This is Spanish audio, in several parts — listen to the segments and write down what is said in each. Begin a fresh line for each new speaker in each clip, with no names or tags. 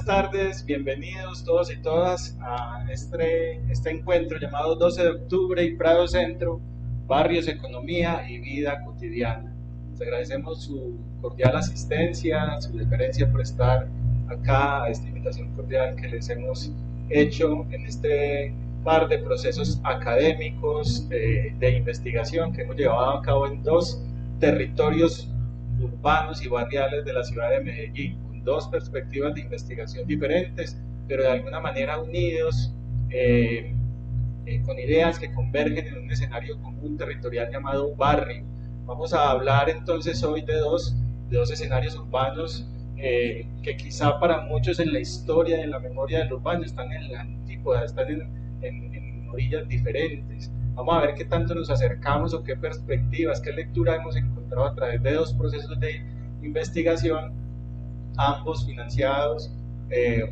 buenas tardes, bienvenidos todos y todas a este encuentro llamado 12 de octubre y Prado Centro, Barrios, Economía y Vida Cotidiana. Les agradecemos su cordial asistencia, su deferencia por estar acá, a esta invitación cordial que les hemos hecho en este par de procesos académicos de investigación que hemos llevado a cabo en dos territorios urbanos y barriales de la ciudad de Medellín, con dos perspectivas de investigación diferentes, pero de alguna manera unidos, con ideas que convergen en un escenario común territorial llamado barrio. Vamos a hablar entonces hoy de dos escenarios urbanos que quizá para muchos en la historia, en la memoria del urbano, están en la antípoda, están en orillas diferentes. Vamos a ver qué tanto nos acercamos o qué perspectivas, qué lectura hemos encontrado a través de dos procesos de investigación, ambos financiados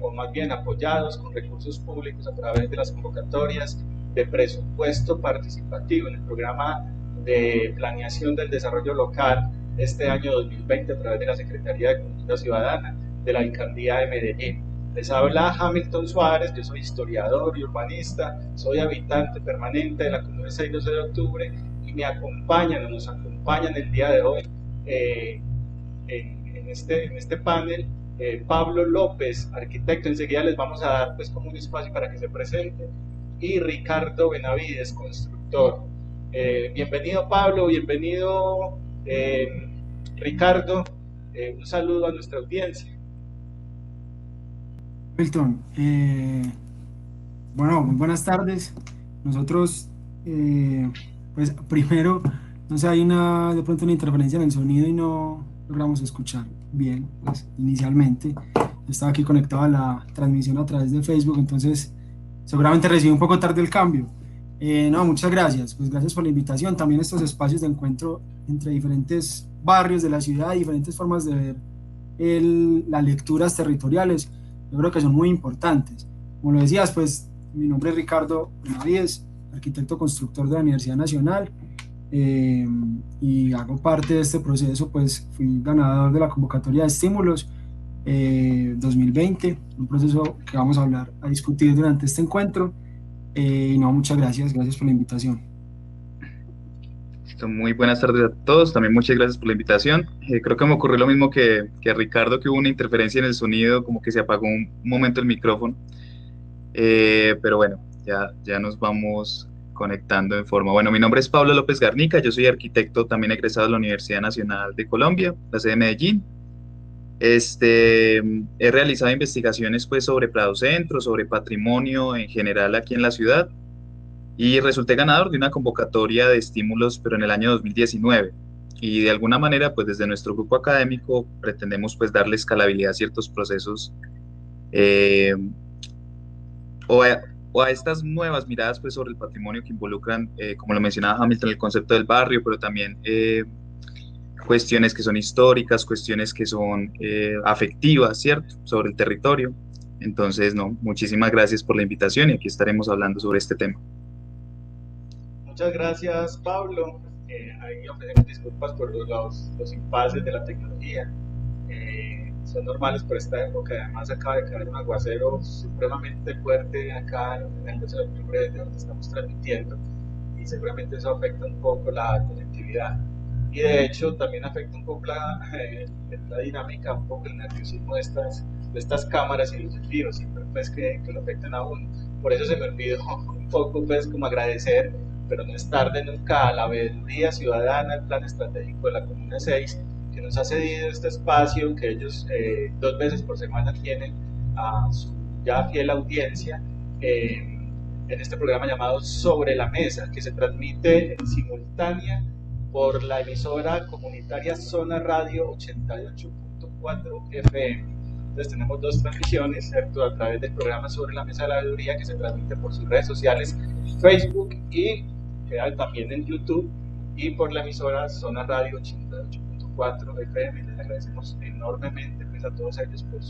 o más bien apoyados con recursos públicos a través de las convocatorias de presupuesto participativo en el programa de planeación del desarrollo local este año 2020 a través de la Secretaría de Cultura Ciudadana de la Alcaldía de Medellín. Les habla Hamilton Suárez, yo soy historiador y urbanista, soy habitante permanente de la Comuna 6-12 de octubre y nos acompañan el día de hoy en este panel Pablo López, arquitecto. Enseguida les vamos a dar pues como un espacio para que se presente, y Ricardo Benavides, constructor. Bienvenido Pablo, bienvenido Ricardo, un saludo a nuestra audiencia.
Milton, bueno, muy buenas tardes. Nosotros, pues primero, no sé, hay de pronto una interferencia en el sonido y no logramos escuchar bien, pues inicialmente. Yo estaba aquí conectado a la transmisión a través de Facebook, entonces seguramente recibí un poco tarde el cambio. No, muchas gracias, pues gracias por la invitación. También estos espacios de encuentro entre diferentes barrios de la ciudad, diferentes formas de ver las lecturas territoriales, yo creo que son muy importantes. Como lo decías, pues mi nombre es Ricardo Benavides, arquitecto constructor de la Universidad Nacional, y hago parte de este proceso. Pues fui ganador de la convocatoria de estímulos 2020, un proceso que vamos a discutir durante este encuentro. Y no, muchas gracias por la invitación.
Muy buenas tardes a todos, también muchas gracias por la invitación. Creo que me ocurrió lo mismo que a Ricardo, que hubo una interferencia en el sonido, como que se apagó un momento el micrófono. Pero bueno, ya nos vamos conectando en forma. Bueno, mi nombre es Pablo López Garnica, yo soy arquitecto también egresado de la Universidad Nacional de Colombia, la sede de Medellín. He realizado investigaciones pues sobre Prado Centro, sobre patrimonio en general aquí en la ciudad, y resulté ganador de una convocatoria de estímulos, pero en el año 2019. Y de alguna manera, pues desde nuestro grupo académico pretendemos pues darle escalabilidad a ciertos procesos, eh, o a estas nuevas miradas pues sobre el patrimonio que involucran, como lo mencionaba Hamilton, el concepto del barrio, pero también cuestiones que son históricas, cuestiones que son afectivas, ¿cierto?, sobre el territorio. Entonces, no, muchísimas gracias por la invitación y aquí estaremos hablando sobre este tema.
Muchas gracias Pablo. Ahí ofrecemos disculpas por los impases de la tecnología. Son normales por esta época. Además acaba de caer un aguacero supremamente fuerte acá en el 12 de octubre, desde donde estamos transmitiendo, y seguramente eso afecta un poco la conectividad, y de hecho también afecta un poco la dinámica, un poco el nerviosismo de estas cámaras y los desvíos, siempre pues que lo afectan a uno. Por eso se me olvidó un poco pues como agradecer, pero no es tarde nunca, a la Veeduría Ciudadana, el Plan Estratégico de la Comuna 6, que nos ha cedido este espacio que ellos 2 veces por semana tienen a su ya fiel audiencia, en este programa llamado Sobre la Mesa, que se transmite en simultánea por la emisora comunitaria Zona Radio 88.4 FM. Entonces tenemos dos transmisiones, ¿cierto?, a través del programa Sobre la Mesa de la Veeduría, que se transmite por sus redes sociales, Facebook, y queda también en YouTube, y por la emisora Zona Radio 88.4 FM. Les agradecemos enormemente pues, a todos ellos por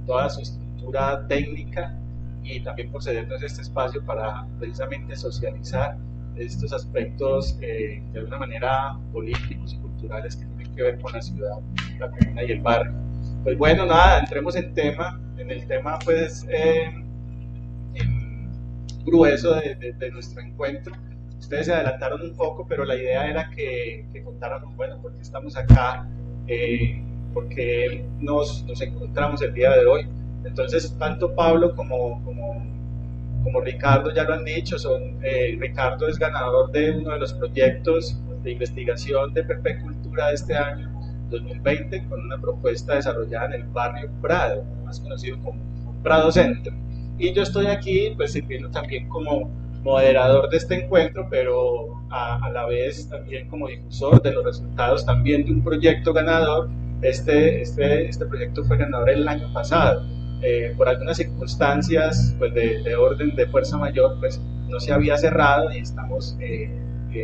toda su estructura técnica, y también por cedernos este espacio para precisamente socializar estos aspectos de alguna manera políticos y culturales que tienen que ver con la ciudad, la comuna y el barrio. Pues bueno, nada, entremos en el tema pues grueso de nuestro encuentro. Ustedes se adelantaron un poco, pero la idea era que contáramos, bueno, por qué estamos acá, por qué nos encontramos el día de hoy. Entonces, tanto Pablo como Ricardo ya lo han dicho, Ricardo es ganador de uno de los proyectos de investigación de permacultura de este año 2020 con una propuesta desarrollada en el barrio Prado, más conocido como Prado Centro. Y yo estoy aquí pues sirviendo también como moderador de este encuentro, pero a la vez también como difusor de los resultados también de un proyecto ganador. Este proyecto fue ganador el año pasado. Por algunas circunstancias pues de orden de fuerza mayor pues no se había cerrado y estamos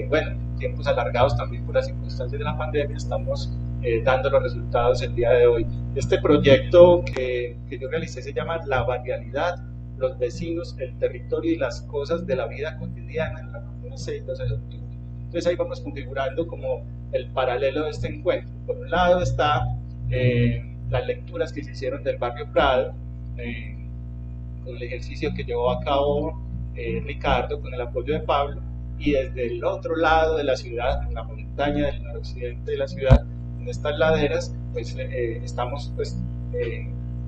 bueno, tiempos alargados también por las circunstancias de la pandemia, estamos dando los resultados el día de hoy. Este proyecto que yo realicé se llama La Barrialidad, los vecinos, el territorio y las cosas de la vida cotidiana en la Comuna 6, 12 de octubre. Entonces ahí vamos configurando como el paralelo de este encuentro. Por un lado está las lecturas que se hicieron del barrio Prado, con el ejercicio que llevó a cabo Ricardo con el apoyo de Pablo, y desde el otro lado de la ciudad, en la montaña del noroccidente de la ciudad, en estas laderas, pues estamos pues,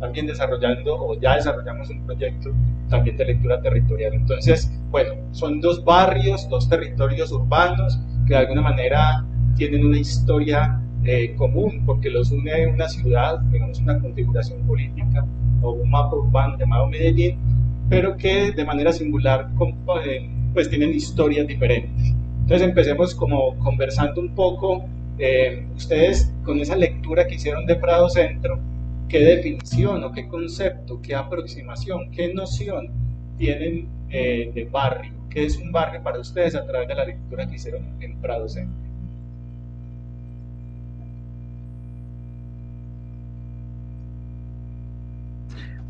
también desarrollando, o ya desarrollamos un proyecto también de lectura territorial. Entonces, bueno, son dos barrios, dos territorios urbanos que de alguna manera tienen una historia común, porque los une una ciudad, digamos una configuración política o un mapa urbano llamado Medellín, pero que de manera singular pues tienen historias diferentes. Entonces empecemos como conversando un poco, ustedes con esa lectura que hicieron de Prado Centro, ¿qué definición o qué concepto, qué aproximación, qué noción tienen de barrio? ¿Qué es un barrio para ustedes a través de la lectura que hicieron en Prado Centro?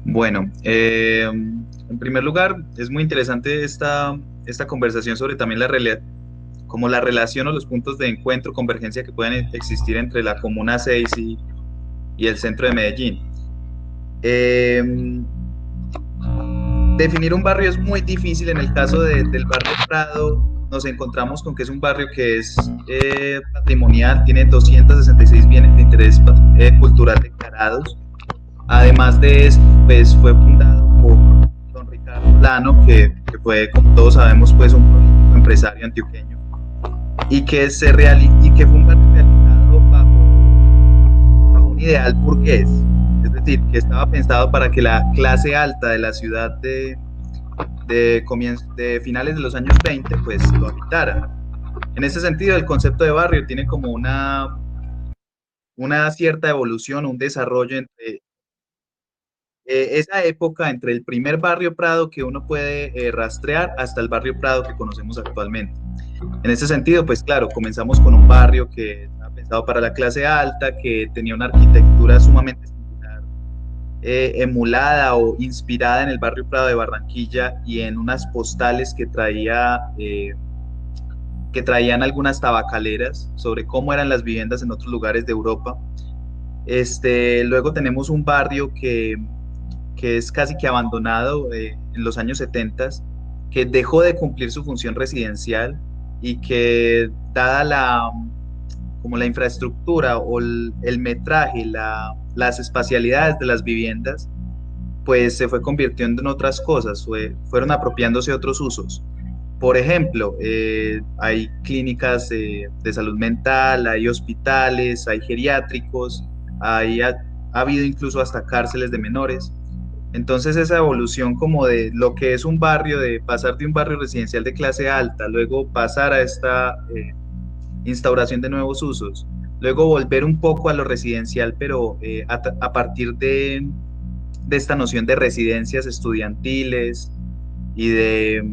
Bueno, en primer lugar, es muy interesante esta conversación sobre también como la relación o los puntos de encuentro, convergencia que pueden existir entre la Comuna 6 y el centro de Medellín. Definir un barrio es muy difícil. En el caso del barrio Prado, nos encontramos con que es un barrio que es patrimonial, tiene 266 bienes de interés cultural declarados. Además de esto, pues fue fundado por don Ricardo Lano, que fue, como todos sabemos, pues un empresario antioqueño, y que fue un barrio realizado bajo un ideal burgués, es decir, que estaba pensado para que la clase alta de la ciudad de finales de los años 20 pues lo habitara. En ese sentido, el concepto de barrio tiene como una cierta evolución, un desarrollo entre esa época, entre el primer barrio Prado que uno puede rastrear hasta el barrio Prado que conocemos actualmente. En ese sentido, pues claro, comenzamos con un barrio que estaba pensado para la clase alta, que tenía una arquitectura sumamente singular, emulada o inspirada en el barrio Prado de Barranquilla y en unas postales que traían algunas tabacaleras sobre cómo eran las viviendas en otros lugares de Europa. Luego tenemos un barrio que es casi que abandonado en los años 70, que dejó de cumplir su función residencial y que, dada como la infraestructura o el metraje, las espacialidades de las viviendas, pues se fue convirtiendo en otras cosas, fueron apropiándose otros usos. Por ejemplo, hay clínicas de salud mental, hay hospitales, hay geriátricos, ha habido incluso hasta cárceles de menores. Entonces esa evolución como de lo que es un barrio, de pasar de un barrio residencial de clase alta, luego pasar a esta instauración de nuevos usos, luego volver un poco a lo residencial, pero a partir de esta noción de residencias estudiantiles y de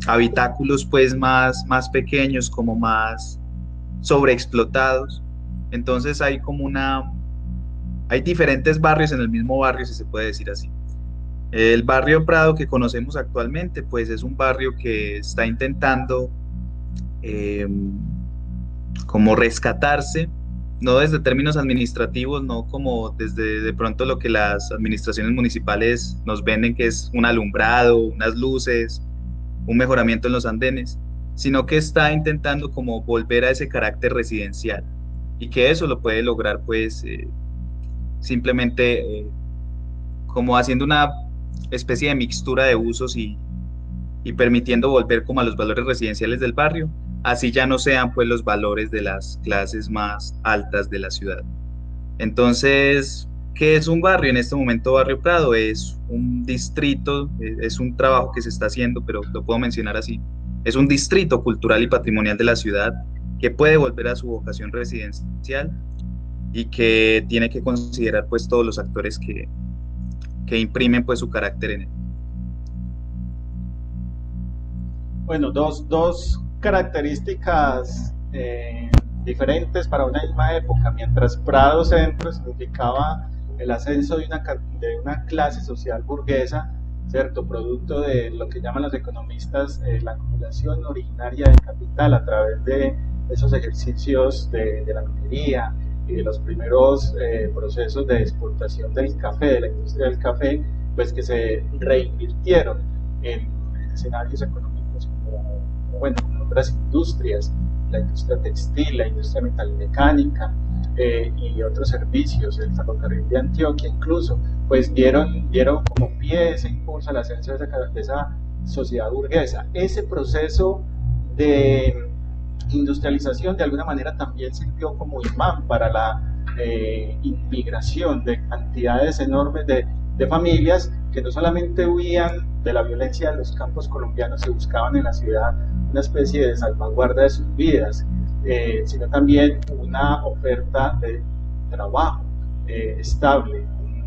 habitáculos pues más pequeños, como más sobreexplotados. Entonces hay diferentes barrios en el mismo barrio, si se puede decir así. El barrio Prado que conocemos actualmente, pues es un barrio que está intentando como rescatarse no desde términos administrativos, no como desde de pronto lo que las administraciones municipales nos venden, que es un alumbrado, unas luces, un mejoramiento en los andenes, sino que está intentando como volver a ese carácter residencial y que eso lo puede lograr pues simplemente como haciendo una especie de mixtura de usos y permitiendo volver como a los valores residenciales del barrio, así ya no sean pues los valores de las clases más altas de la ciudad. Entonces, ¿qué es un barrio? En este momento Barrio Prado es un distrito, es un trabajo que se está haciendo, pero lo puedo mencionar así. Es un distrito cultural y patrimonial de la ciudad que puede volver a su vocación residencial y que tiene que considerar pues todos los actores que imprimen pues su carácter en él.
Bueno, dos características diferentes para una misma época. Mientras Prado Centro significaba el ascenso de una clase social burguesa, ¿cierto? Producto de lo que llaman los economistas la acumulación originaria de capital a través de esos ejercicios de la minería y de los primeros procesos de exportación del café, de la industria del café, pues que se reinvirtieron en escenarios económicos como otras industrias, la industria textil, la industria metalmecánica y otros servicios, el ferrocarril de Antioquia incluso, pues dieron como pie ese impulso al ascenso de esa sociedad burguesa. Ese proceso de industrialización de alguna manera también sirvió como imán para la inmigración de cantidades enormes de familias que no solamente huían de la violencia de los campos colombianos y buscaban en la ciudad una especie de salvaguarda de sus vidas, sino también una oferta de trabajo estable,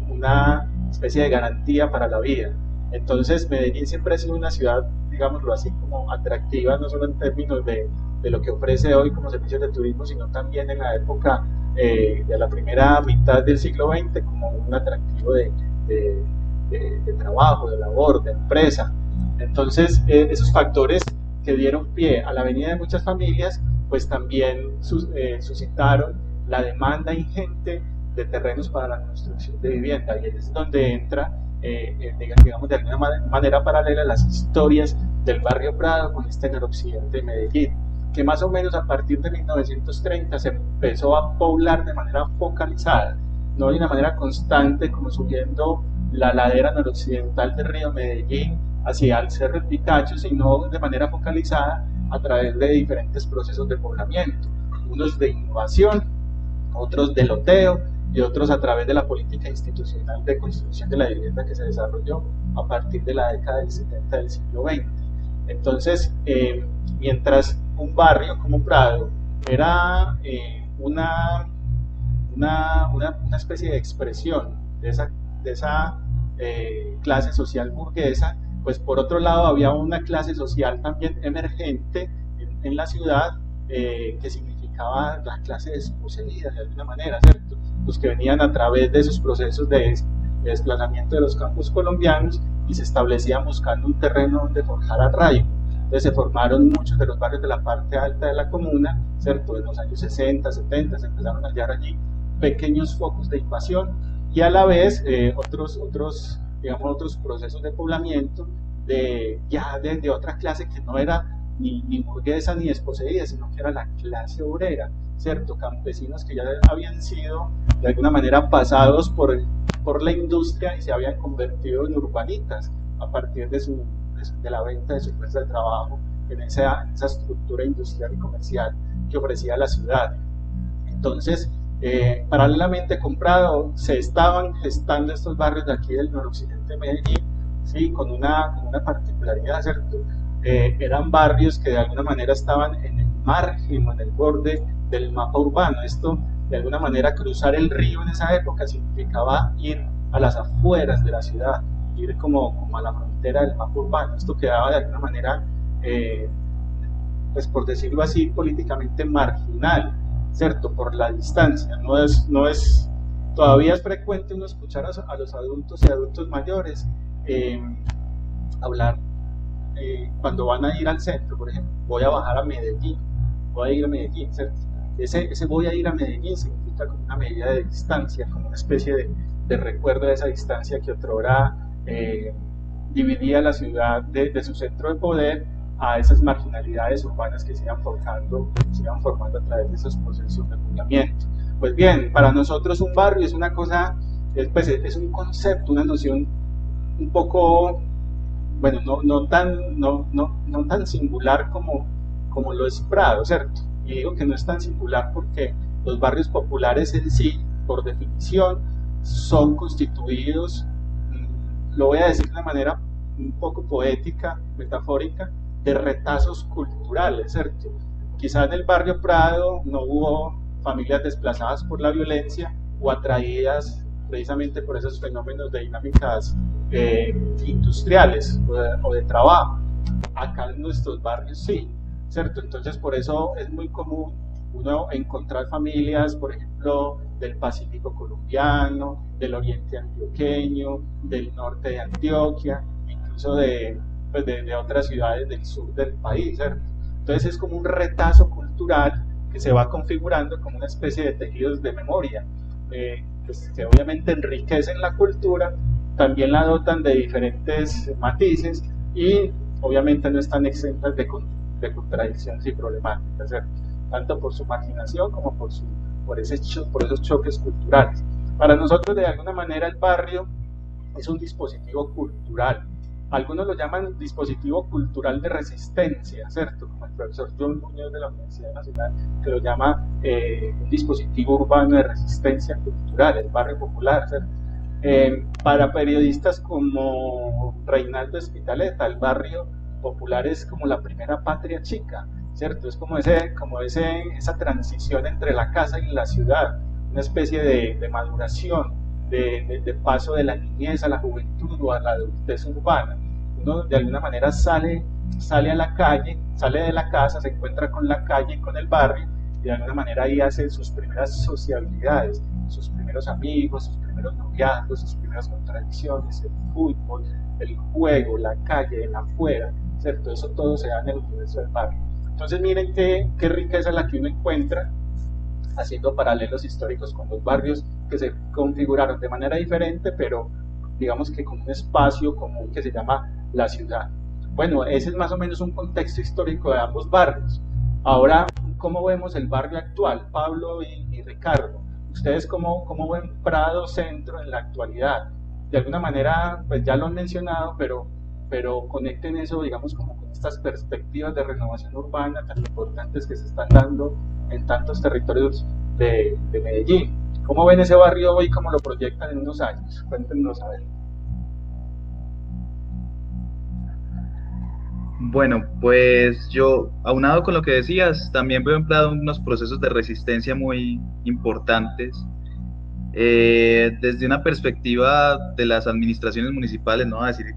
una especie de garantía para la vida. Entonces Medellín siempre ha sido una ciudad, digámoslo así, como atractiva, no solo en términos de lo que ofrece hoy como servicios de turismo, sino también en la época de la primera mitad del siglo XX como un atractivo de trabajo, de labor, de empresa. Entonces, esos factores que dieron pie a la venida de muchas familias, pues también suscitaron la demanda ingente de terrenos para la construcción de vivienda, y es donde entra, digamos, de alguna manera paralela las historias del barrio Prado con este noroccidente de Medellín, que más o menos a partir de 1930 se empezó a poblar de manera focalizada, no de una manera constante como subiendo la ladera noroccidental del río Medellín hacia el Cerro del Picacho, sino de manera focalizada a través de diferentes procesos de poblamiento, unos de innovación, otros de loteo y otros a través de la política institucional de construcción de la vivienda que se desarrolló a partir de la década del 70 del siglo XX. Entonces, mientras un barrio como Prado era una especie de expresión de esa clase social burguesa, pues por otro lado había una clase social también emergente en la ciudad que significaba la clase desposeída de alguna manera, ¿cierto? Los que venían a través de esos procesos de desplazamiento de los campos colombianos y se establecían buscando un terreno donde forjar arraigo. Entonces se formaron muchos de los barrios de la parte alta de la comuna, ¿cierto? En los años 60, 70 se empezaron a hallar allí pequeños focos de invasión y a la vez otros procesos de poblamiento de otra clase que no era ni burguesa ni desposeída, sino que era la clase obrera, ¿cierto? Campesinos que ya habían sido de alguna manera pasados por la industria y se habían convertido en urbanitas a partir de la venta de su fuerza de trabajo en esa estructura industrial y comercial que ofrecía la ciudad. Entonces, paralelamente con Prado se estaban gestando estos barrios de aquí del noroccidente de Medellín, ¿sí? Con una particularidad, ¿cierto? Eran barrios que de alguna manera estaban en el margen o en el borde del mapa urbano. Esto, de alguna manera, cruzar el río en esa época significaba ir a las afueras de la ciudad, ir como a la frontera del mapa urbano. Esto quedaba de alguna manera, pues por decirlo así, políticamente marginal, ¿cierto? Por la distancia. Todavía es frecuente uno escuchar a los adultos y adultos mayores hablar cuando van a ir al centro, por ejemplo, voy a ir a Medellín, ¿cierto? ese voy a ir a Medellín significa como una medida de distancia, como una especie de recuerdo de esa distancia que otrora dividía la ciudad de su centro de poder a esas marginalidades urbanas que se iban formando a través de esos procesos de poblamiento. Pues bien, para nosotros un barrio es una cosa, es un concepto, una noción un poco, bueno, no tan singular como lo es Prado, ¿cierto? Y digo que no es tan singular porque los barrios populares en sí, por definición, son constituidos, lo voy a decir de una manera un poco poética, metafórica, de retazos culturales, ¿cierto? Quizás en el barrio Prado no hubo familias desplazadas por la violencia o atraídas precisamente por esos fenómenos de dinámicas industriales o de trabajo. Acá en nuestros barrios sí, ¿cierto? Entonces por eso es muy común uno encontrar familias, por ejemplo, del Pacífico colombiano, del oriente antioqueño, del norte de Antioquia, incluso de otras ciudades del sur del país, ¿cierto? Entonces es como un retazo cultural que se va configurando como una especie de tejidos de memoria, pues, que obviamente enriquecen la cultura, también la dotan de diferentes matices y obviamente no están exentas de contradicciones y problemáticas, ¿cierto? Tanto por su marginación como por esos choques culturales. Para nosotros, de alguna manera, el barrio es un dispositivo cultural. Algunos lo llaman dispositivo cultural de resistencia, ¿cierto? Como el profesor John Muñoz de la Universidad Nacional, que lo llama un dispositivo urbano de resistencia cultural, el barrio popular, ¿cierto? Para periodistas como Reinaldo Espitaleta, el barrio popular es como la primera patria chica, ¿cierto? Es como esa transición entre la casa y la ciudad, una especie de maduración, de paso de la niñez a la juventud o a la adultez urbana. Uno de alguna manera sale a la calle, sale de la casa, se encuentra con la calle y con el barrio, y de alguna manera ahí hace sus primeras sociabilidades, sus primeros amigos, sus primeros noviazgos, sus primeras contradicciones, el fútbol, el juego, la calle, el afuera, ¿cierto? Eso todo se da en el universo del barrio. Entonces miren qué riqueza la que uno encuentra haciendo paralelos históricos con los barrios que se configuraron de manera diferente, pero digamos que con un espacio común que se llama la ciudad. Bueno, ese es más o menos un contexto histórico de ambos barrios. Ahora, ¿cómo vemos el barrio actual, Pablo y Ricardo? ¿Ustedes cómo ven Prado Centro en la actualidad? De alguna manera, pues ya lo han mencionado, pero conecten eso, digamos, como con estas perspectivas de renovación urbana tan importantes que se están dando en tantos territorios de Medellín. ¿Cómo ven ese barrio hoy? ¿Cómo lo proyectan en unos años? Cuéntenos a ver.
Bueno, pues yo, aunado con lo que decías, también veo empleado unos procesos de resistencia muy importantes, desde una perspectiva de las administraciones municipales, no voy a decir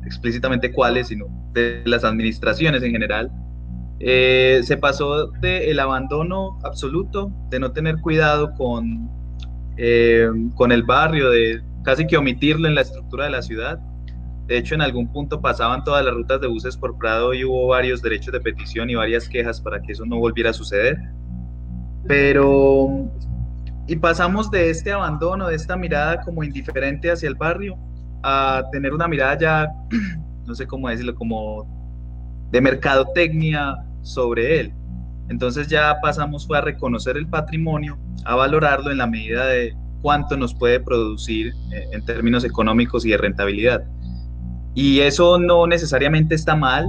explícitamente cuáles, sino de las administraciones en general. Se pasó del abandono absoluto, de no tener cuidado con el barrio, de casi que omitirlo en la estructura de la ciudad. De hecho, en algún punto pasaban todas las rutas de buses por Prado y hubo varios derechos de petición y varias quejas para que eso no volviera a suceder. Y pasamos de este abandono, de esta mirada como indiferente hacia el barrio, a tener una mirada ya, no sé cómo decirlo, como de mercadotecnia sobre él. Entonces ya fue a reconocer el patrimonio, a valorarlo en la medida de cuánto nos puede producir en términos económicos y de rentabilidad. Y eso no necesariamente está mal,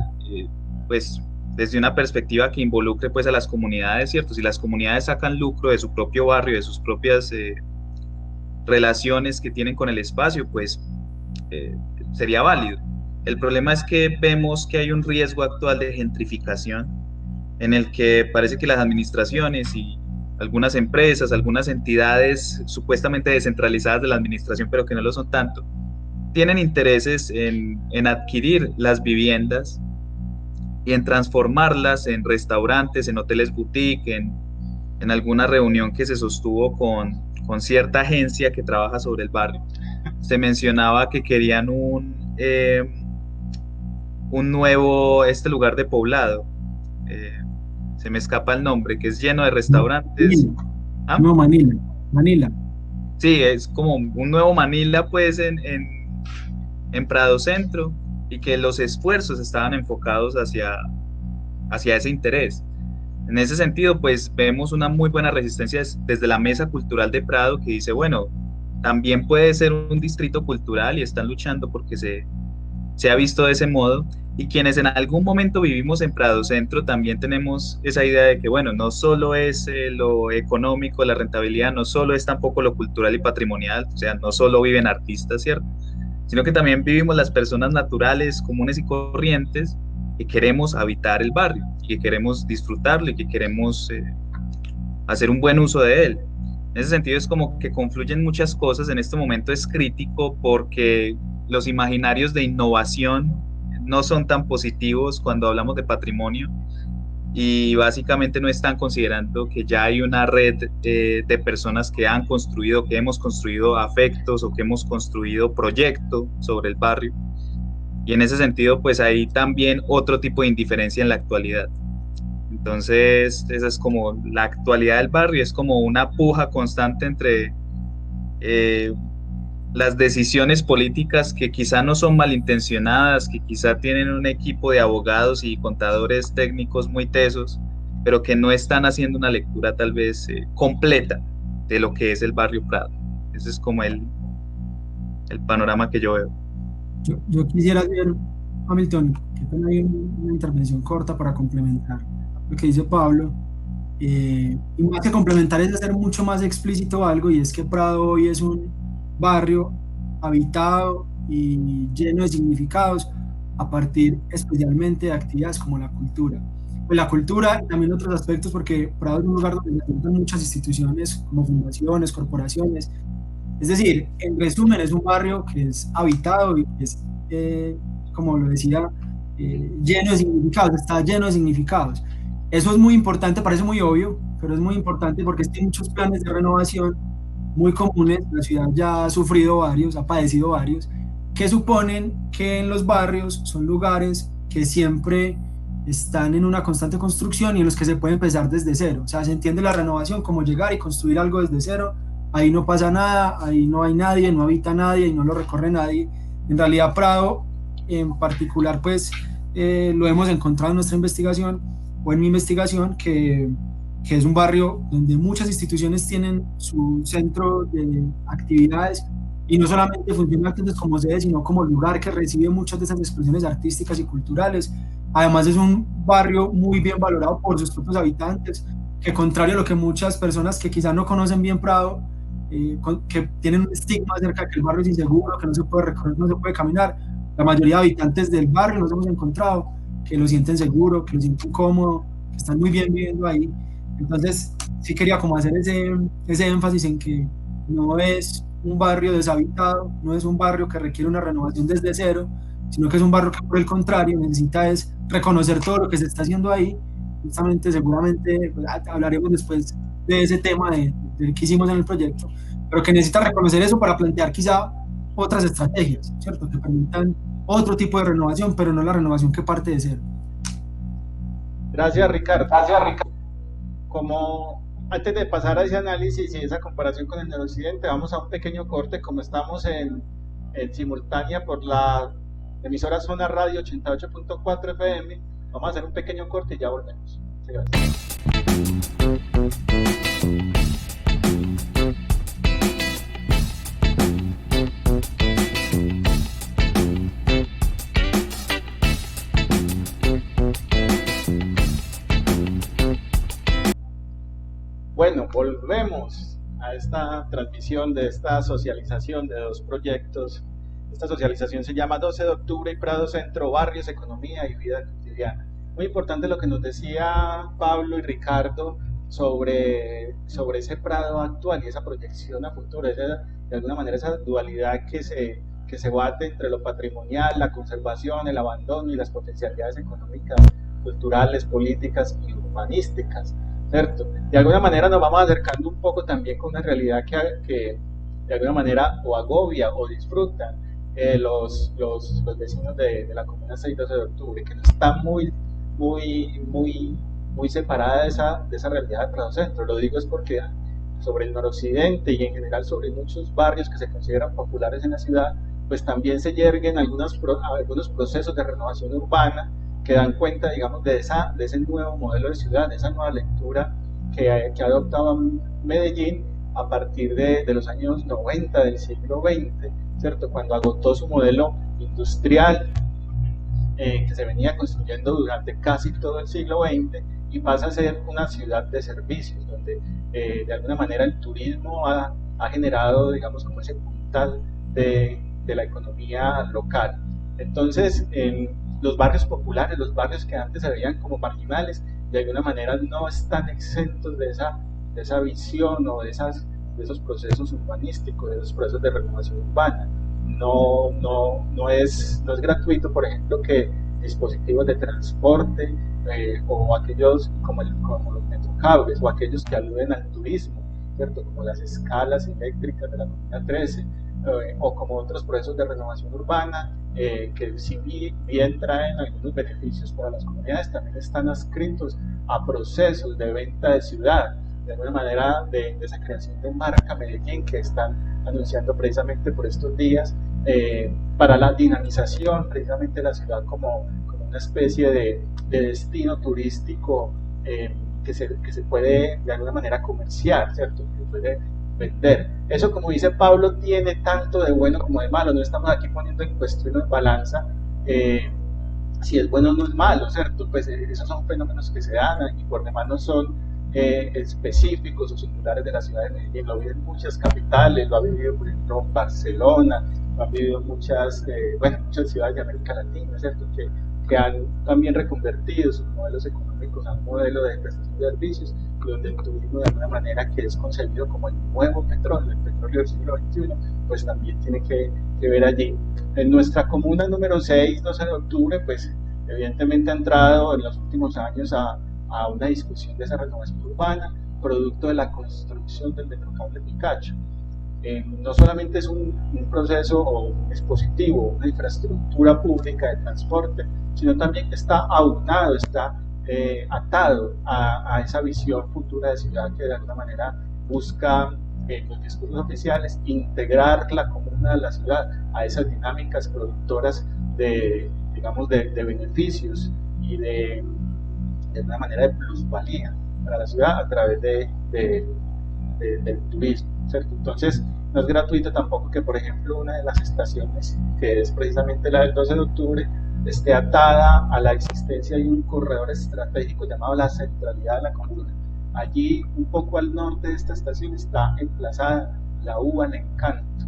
pues desde una perspectiva que involucre pues a las comunidades, ¿cierto? Si las comunidades sacan lucro de su propio barrio, de sus propias relaciones que tienen con el espacio, pues sería válido. El problema es que vemos que hay un riesgo actual de gentrificación en el que parece que las administraciones y algunas empresas, algunas entidades supuestamente descentralizadas de la administración, pero que no lo son tanto, tienen intereses en adquirir las viviendas y en transformarlas en restaurantes, en hoteles boutique, en alguna reunión que se sostuvo con cierta agencia que trabaja sobre el barrio. Se mencionaba que querían un nuevo lugar de poblado. se me escapa el nombre, que es lleno de restaurantes.
Manila,
¿Ah?
no, Manila, Manila.
Sí, es como un nuevo Manila pues en Prado Centro, y que los esfuerzos estaban enfocados hacia ese interés. En ese sentido, pues vemos una muy buena resistencia desde la Mesa Cultural de Prado, que dice, bueno, también puede ser un distrito cultural y están luchando porque se ha visto de ese modo. Y quienes en algún momento vivimos en Prado Centro también tenemos esa idea de que, bueno, no solo es lo económico, la rentabilidad, no solo es tampoco lo cultural y patrimonial, o sea, no solo viven artistas, ¿cierto? Sino que también vivimos las personas naturales, comunes y corrientes, que queremos habitar el barrio, y que queremos disfrutarlo y que queremos hacer un buen uso de él. En ese sentido es como que confluyen muchas cosas. En este momento es crítico porque los imaginarios de innovación no son tan positivos cuando hablamos de patrimonio, y básicamente no están considerando que ya hay una red de personas que han construido, que hemos construido afectos o que hemos construido proyectos sobre el barrio. Y en ese sentido, pues hay también otro tipo de indiferencia en la actualidad. Entonces, esa es como la actualidad del barrio, es como una puja constante entre eh, las decisiones políticas que quizá no son malintencionadas, que quizá tienen un equipo de abogados y contadores técnicos muy tesos, pero que no están haciendo una lectura tal vez completa de lo que es el barrio Prado. Ese es como el panorama que yo veo.
Yo quisiera hacer, Hamilton, que tenga ahí una intervención corta para complementar lo que dice Pablo. Y más que complementar es hacer mucho más explícito algo, y es que Prado hoy es un barrio habitado y lleno de significados a partir especialmente de actividades como la cultura. Pues la cultura y también otros aspectos, porque Prado es un lugar donde se encuentran muchas instituciones como fundaciones, corporaciones. Es decir, en resumen, es un barrio que es habitado y que es, como lo decía, lleno de significados, está lleno de significados. Eso es muy importante, parece muy obvio, pero es muy importante porque hay muchos planes de renovación muy comunes. La ciudad ya ha sufrido varios, ha padecido varios, que suponen que en los barrios son lugares que siempre están en una constante construcción y en los que se puede empezar desde cero. O sea, se entiende la renovación como llegar y construir algo desde cero. Ahí no pasa nada, ahí no hay nadie, no habita nadie y no lo recorre nadie. En realidad, Prado en particular, pues lo hemos encontrado en nuestra investigación o en mi investigación, que es un barrio donde muchas instituciones tienen su centro de actividades, y no solamente funciona entonces como sede, sino como lugar que recibe muchas de esas expresiones artísticas y culturales. Además es un barrio muy bien valorado por sus propios habitantes, que contrario a lo que muchas personas que quizás no conocen bien Prado, que tienen un estigma acerca de que el barrio es inseguro, que no se puede recorrer, no se puede caminar, la mayoría de habitantes del barrio nos hemos encontrado que lo sienten seguro, que lo sienten cómodo, que están muy bien viviendo ahí. Entonces, sí quería como hacer ese énfasis en que no es un barrio deshabitado, no es un barrio que requiere una renovación desde cero, sino que es un barrio que por el contrario necesita es reconocer todo lo que se está haciendo ahí. Justamente, seguramente pues, hablaremos después de ese tema de que hicimos en el proyecto, pero que necesita reconocer eso para plantear quizá otras estrategias, ¿cierto? Que permitan otro tipo de renovación, pero no la renovación que parte de cero.
Gracias, Ricardo. Como antes de pasar a ese análisis y esa comparación con el noroccidente, vamos a un pequeño corte. Como estamos en simultánea por la emisora Zona Radio 88.4 FM, vamos a hacer un pequeño corte y ya volvemos. Sí, gracias. Bueno, volvemos a esta transmisión de esta socialización de dos proyectos. Esta socialización se llama 12 de octubre y Prado Centro, Barrios, Economía y Vida Cotidiana. Muy importante lo que nos decía Pablo y Ricardo sobre ese Prado actual y esa proyección a futuro, de alguna manera esa dualidad que se bate entre lo patrimonial, la conservación, el abandono y las potencialidades económicas, culturales, políticas y urbanísticas. ¿Cierto? De alguna manera nos vamos acercando un poco también con una realidad que de alguna manera o agobia o disfrutan los vecinos de la comuna 6 12 de octubre, que no están muy muy separada de esa realidad de Prado Centro. Lo digo es porque sobre el noroccidente y en general sobre muchos barrios que se consideran populares en la ciudad, pues también se yerguen algunos procesos de renovación urbana que dan cuenta, digamos, de ese nuevo modelo de ciudad, de esa nueva lectura que ha adoptado Medellín a partir de los años 90 del siglo XX, ¿cierto? Cuando agotó su modelo industrial que se venía construyendo durante casi todo el siglo XX y pasa a ser una ciudad de servicios, donde de alguna manera el turismo ha generado, digamos, como ese puntal de la economía local. Entonces, los barrios populares, los barrios que antes se veían como marginales, de alguna manera no están exentos de esa visión o de esos procesos urbanísticos, de esos procesos de renovación urbana. No es gratuito, por ejemplo, que dispositivos de transporte o aquellos como los metrocables o aquellos que aluden al turismo, ¿cierto? Como las escalas eléctricas de la Comuna 13 o como otros procesos de renovación urbana que si bien traen algunos beneficios para las comunidades, también están adscritos a procesos de venta de ciudad, de alguna manera de esa creación de marca Medellín que están anunciando precisamente por estos días para la dinamización precisamente de la ciudad como una especie de destino turístico que se puede de alguna manera comerciar, ¿cierto? Que puede vender. Eso, como dice Pablo, tiene tanto de bueno como de malo. No estamos aquí poniendo en cuestión en balanza si es bueno o no es malo, ¿cierto? Pues esos son fenómenos que se dan y por demás no son específicos o singulares de la ciudad de Medellín. Lo viven muchas capitales, lo ha vivido por ejemplo Barcelona, lo han vivido muchas ciudades de América Latina, ¿cierto? Que han también reconvertido sus modelos económicos a un modelo de prestación de servicios, donde el turismo de alguna manera que es concebido como el nuevo petróleo, el petróleo del siglo XXI, pues también tiene que ver allí. En nuestra comuna número 6, 12 de octubre, pues evidentemente ha entrado en los últimos años a una discusión de esa renovación urbana, producto de la construcción del Metrocable Picacho. No solamente es un proceso o un dispositivo, una infraestructura pública de transporte, sino también está aunado, está atado a esa visión futura de ciudad que de alguna manera busca en los discursos oficiales integrar la comuna de la ciudad a esas dinámicas productoras de beneficios y de una manera de plusvalía para la ciudad a través del turismo, ¿cierto? Entonces, no es gratuito tampoco que, por ejemplo, una de las estaciones, que es precisamente la del 12 de octubre, esté atada a la existencia de un corredor estratégico llamado la centralidad de la comuna. Allí, un poco al norte de esta estación, está emplazada la UBA El Encanto.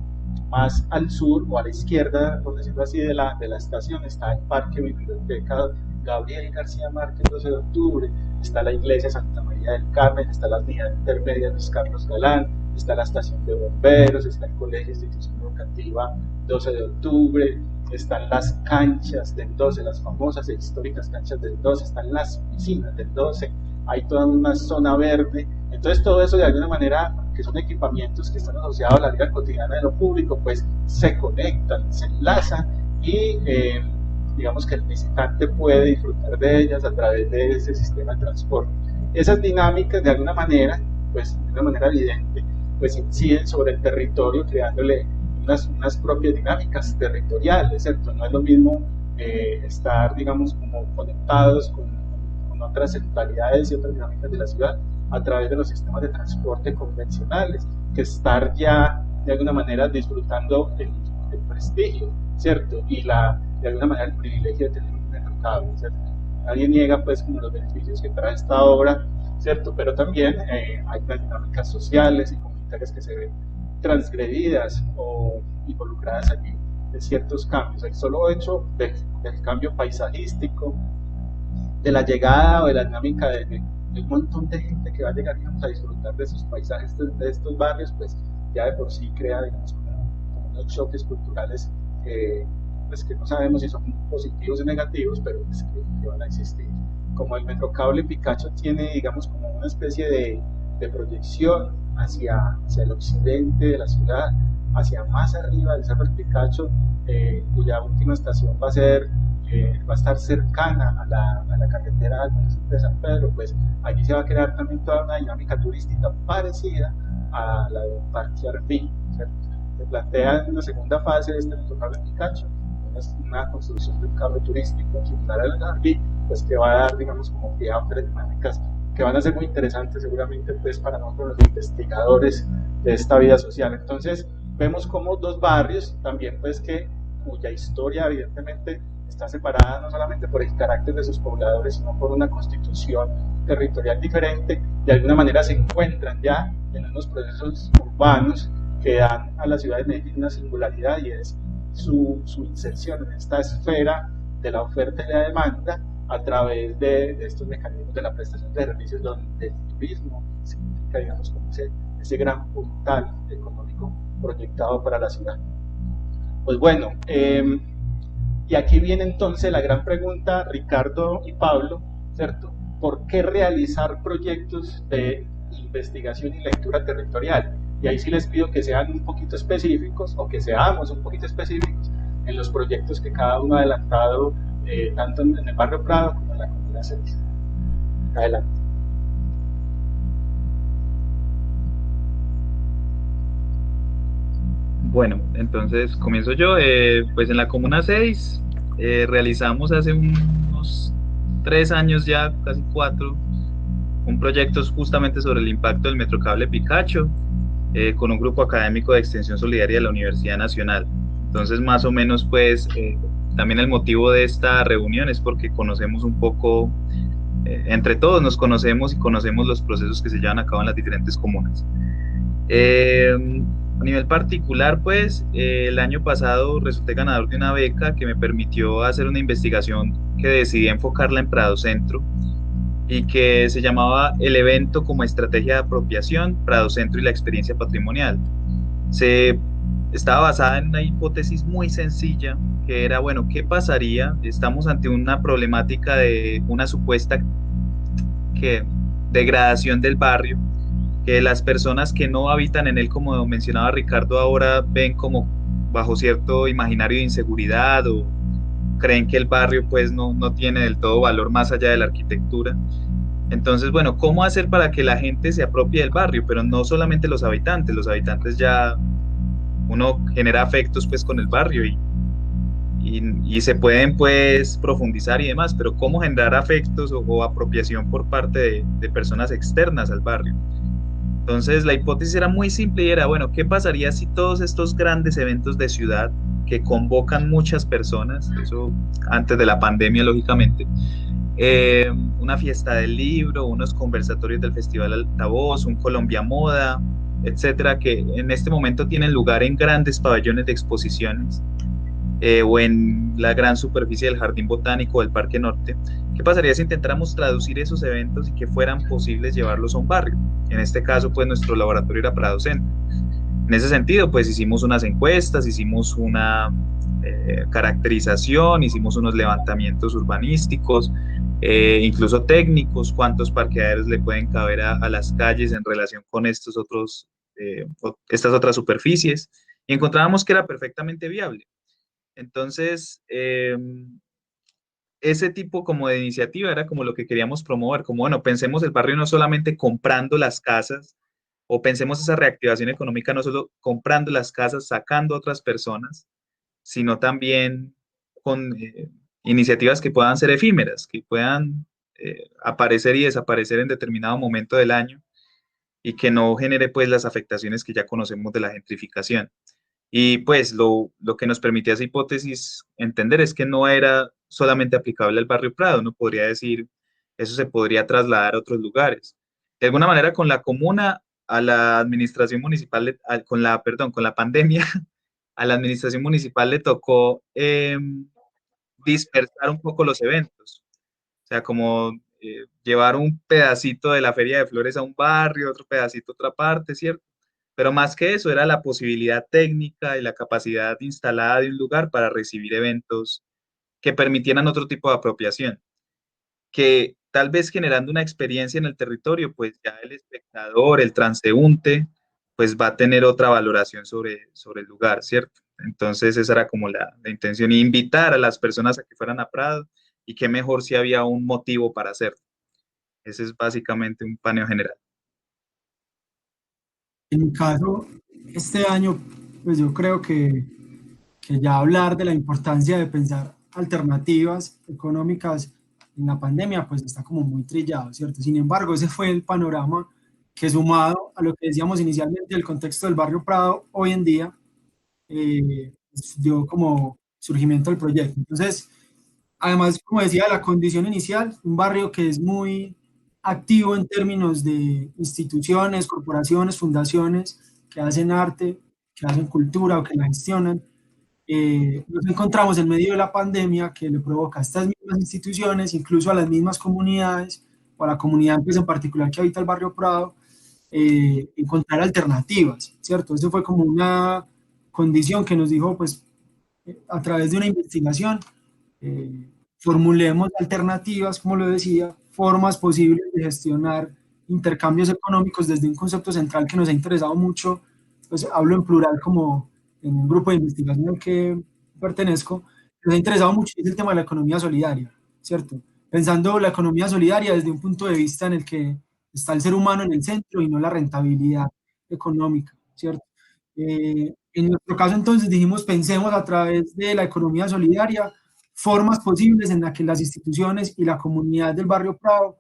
Más al sur o a la izquierda, por decirlo así, de la estación está el Parque Biblioteca Gabriel García Márquez 12 de octubre, está la iglesia Santa María del Carmen, está la unidad intermedia Luis Carlos Galán, está la estación de bomberos, está el colegio institución educativa 12 de octubre, están las canchas del 12, las famosas e históricas canchas del 12, están las piscinas del 12, hay toda una zona verde. Entonces todo eso de alguna manera, que son equipamientos que están asociados a la vida cotidiana de lo público, pues se conectan, se enlazan y digamos que el visitante puede disfrutar de ellas a través de ese sistema de transporte. Esas dinámicas de alguna manera, pues de una manera evidente, pues inciden sobre el territorio creándole unas propias dinámicas territoriales, ¿cierto? No es lo mismo estar, digamos, como conectados con otras centralidades y otras dinámicas de la ciudad a través de los sistemas de transporte convencionales, que estar ya de alguna manera disfrutando el prestigio, ¿cierto? Y de alguna manera el privilegio de tener un Metrocable, ¿cierto? Nadie niega pues como los beneficios que trae esta obra, ¿cierto? Pero también hay unas dinámicas sociales y comunitarias que se ven transgredidas o involucradas allí en ciertos cambios. El solo hecho del cambio paisajístico, de la llegada o de la dinámica de un montón de gente que va a llegar, digamos, a disfrutar de esos paisajes, de estos barrios, pues ya de por sí crea, digamos, como unos choques culturales pues que no sabemos si son positivos o negativos, pero pues que van a existir. Como el Metrocable Picacho tiene, digamos, como una especie de proyección hacia el occidente de la ciudad, hacia más arriba del Cerro del Picacho, cuya última estación va a ser va a estar cercana a la carretera del municipio de San Pedro, pues allí se va a crear también toda una dinámica turística parecida a la del Parque Arví. Se plantea en una segunda fase de este Metrocable Picacho una construcción de un cable turístico similar al Arví, pues que va a dar, digamos, como pie a otras dinámicas que van a ser muy interesantes seguramente pues para nosotros los investigadores de esta vida social. Entonces vemos como dos barrios también pues que cuya historia evidentemente está separada no solamente por el carácter de sus pobladores, sino por una constitución territorial diferente, de alguna manera se encuentran ya en unos procesos urbanos que dan a la ciudad de Medellín una singularidad y es su inserción en esta esfera de la oferta y la demanda a través de estos mecanismos de la prestación de servicios donde el turismo significa, digamos, como ese gran puntal económico proyectado para la ciudad. Pues bueno, y aquí viene entonces la gran pregunta, Ricardo y Pablo, ¿cierto? ¿Por qué realizar proyectos de investigación y lectura territorial? Y ahí sí les pido que sean un poquito específicos o que seamos un poquito específicos en los proyectos que cada uno ha adelantado, tanto en el barrio Prado como en la Comuna 6. Adelante.
Bueno, entonces comienzo yo. Pues en la Comuna 6 realizamos hace unos 3 años ya, casi 4, un proyecto justamente sobre el impacto del Metrocable Picacho con un grupo académico de Extensión Solidaria de la Universidad Nacional. Entonces, más o menos, pues, también el motivo de esta reunión es porque conocemos un poco, entre todos nos conocemos y conocemos los procesos que se llevan a cabo en las diferentes comunas. A nivel particular, pues, el año pasado resulté ganador de una beca que me permitió hacer una investigación que decidí enfocarla en Prado Centro y que se llamaba El evento como estrategia de apropiación, Prado Centro y la experiencia patrimonial. Se estaba basada en una hipótesis muy sencilla que era, bueno, ¿qué pasaría? Estamos ante una problemática de una supuesta degradación del barrio, que las personas que no habitan en él, como mencionaba Ricardo, ahora ven como bajo cierto imaginario de inseguridad o creen que el barrio pues no tiene del todo valor más allá de la arquitectura. Entonces, bueno, ¿cómo hacer para que la gente se apropie del barrio? Pero no solamente los habitantes ya, uno genera afectos pues con el barrio y se pueden pues profundizar y demás, pero ¿cómo generar afectos o apropiación por parte de personas externas al barrio? Entonces, la hipótesis era muy simple y era, bueno, ¿qué pasaría si todos estos grandes eventos de ciudad que convocan muchas personas, eso antes de la pandemia, lógicamente, una fiesta del libro, unos conversatorios del Festival Altavoz, un Colombia Moda, etcétera, que en este momento tienen lugar en grandes pabellones de exposiciones o en la gran superficie del Jardín Botánico del Parque Norte? ¿Qué pasaría si intentáramos traducir esos eventos y que fueran posibles llevarlos a un barrio? En este caso, pues nuestro laboratorio era Prado Centro. En ese sentido, pues hicimos unas encuestas, hicimos una caracterización, hicimos unos levantamientos urbanísticos, incluso técnicos, cuántos parqueaderos le pueden caber a las calles en relación con estas otras superficies, y encontrábamos que era perfectamente viable. Entonces, ese tipo como de iniciativa era como lo que queríamos promover, como bueno, pensemos el barrio no solamente comprando las casas, o pensemos esa reactivación económica no solo comprando las casas, sacando a otras personas, sino también con iniciativas que puedan ser efímeras, que puedan aparecer y desaparecer en determinado momento del año y que no genere pues las afectaciones que ya conocemos de la gentrificación. Y pues lo que nos permitía esa hipótesis entender es que no era solamente aplicable al barrio Prado, no podría decir, eso se podría trasladar a otros lugares. De alguna manera con la comuna, a la administración municipal, con la pandemia, a la administración municipal le tocó dispersar un poco los eventos. O sea, como llevar un pedacito de la Feria de Flores a un barrio, otro pedacito a otra parte, ¿cierto? Pero más que eso, era la posibilidad técnica y la capacidad instalada de un lugar para recibir eventos que permitieran otro tipo de apropiación, que tal vez generando una experiencia en el territorio, pues ya el espectador, el transeúnte, pues va a tener otra valoración sobre el lugar, ¿cierto? Entonces esa era como la intención, y invitar a las personas a que fueran a Prado, y qué mejor si había un motivo para hacerlo. Ese es básicamente un paneo general.
En mi caso, este año, pues yo creo que ya hablar de la importancia de pensar alternativas económicas en la pandemia, pues está como muy trillado, ¿cierto? Sin embargo, ese fue el panorama que, sumado a lo que decíamos inicialmente del contexto del barrio Prado hoy en día, pues dio como surgimiento al proyecto. Entonces, además, como decía, la condición inicial, un barrio que es muy activo en términos de instituciones, corporaciones, fundaciones que hacen arte, que hacen cultura o que la gestionan. Nos encontramos en medio de la pandemia que le provoca a estas mismas instituciones, incluso a las mismas comunidades, o a la comunidad pues, en particular que habita el barrio Prado, encontrar alternativas, ¿cierto? Eso fue como una condición que nos dijo, pues, a través de una investigación, eh, formulemos alternativas, como lo decía, formas posibles de gestionar intercambios económicos desde un concepto central que nos ha interesado mucho, pues hablo en plural como en un grupo de investigación al que pertenezco, nos ha interesado mucho es el tema de la economía solidaria, ¿cierto? Pensando la economía solidaria desde un punto de vista en el que está el ser humano en el centro y no la rentabilidad económica, ¿cierto? En nuestro caso, entonces, dijimos, pensemos a través de la economía solidaria formas posibles en las que las instituciones y la comunidad del barrio Prado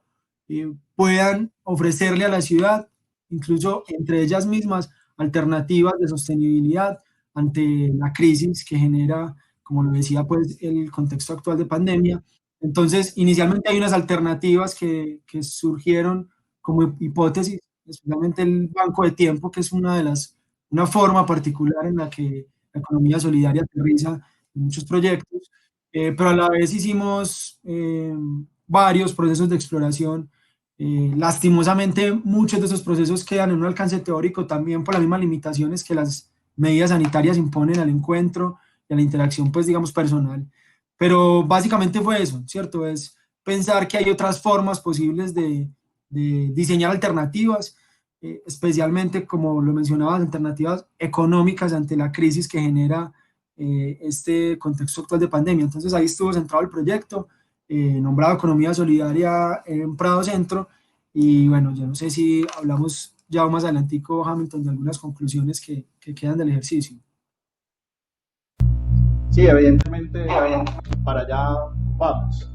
puedan ofrecerle a la ciudad, incluso entre ellas mismas, alternativas de sostenibilidad ante la crisis que genera, como lo decía, pues, el contexto actual de pandemia. Entonces, inicialmente hay unas alternativas que surgieron como hipótesis, especialmente el banco de tiempo, que es una forma particular en la que la economía solidaria aterriza en muchos proyectos, pero a la vez hicimos varios procesos de exploración. Lastimosamente, muchos de esos procesos quedan en un alcance teórico también por las mismas limitaciones que las medidas sanitarias imponen al encuentro y a la interacción, pues, digamos, personal. Pero básicamente fue eso, ¿cierto? Es pensar que hay otras formas posibles de diseñar alternativas, especialmente, como lo mencionabas, alternativas económicas ante la crisis que genera este contexto actual de pandemia. Entonces ahí estuvo centrado el proyecto, nombrado Economía Solidaria en Prado Centro, y bueno, yo no sé si hablamos ya más adelantico, Hamilton, de algunas conclusiones que quedan del ejercicio.
Sí, evidentemente, para allá vamos.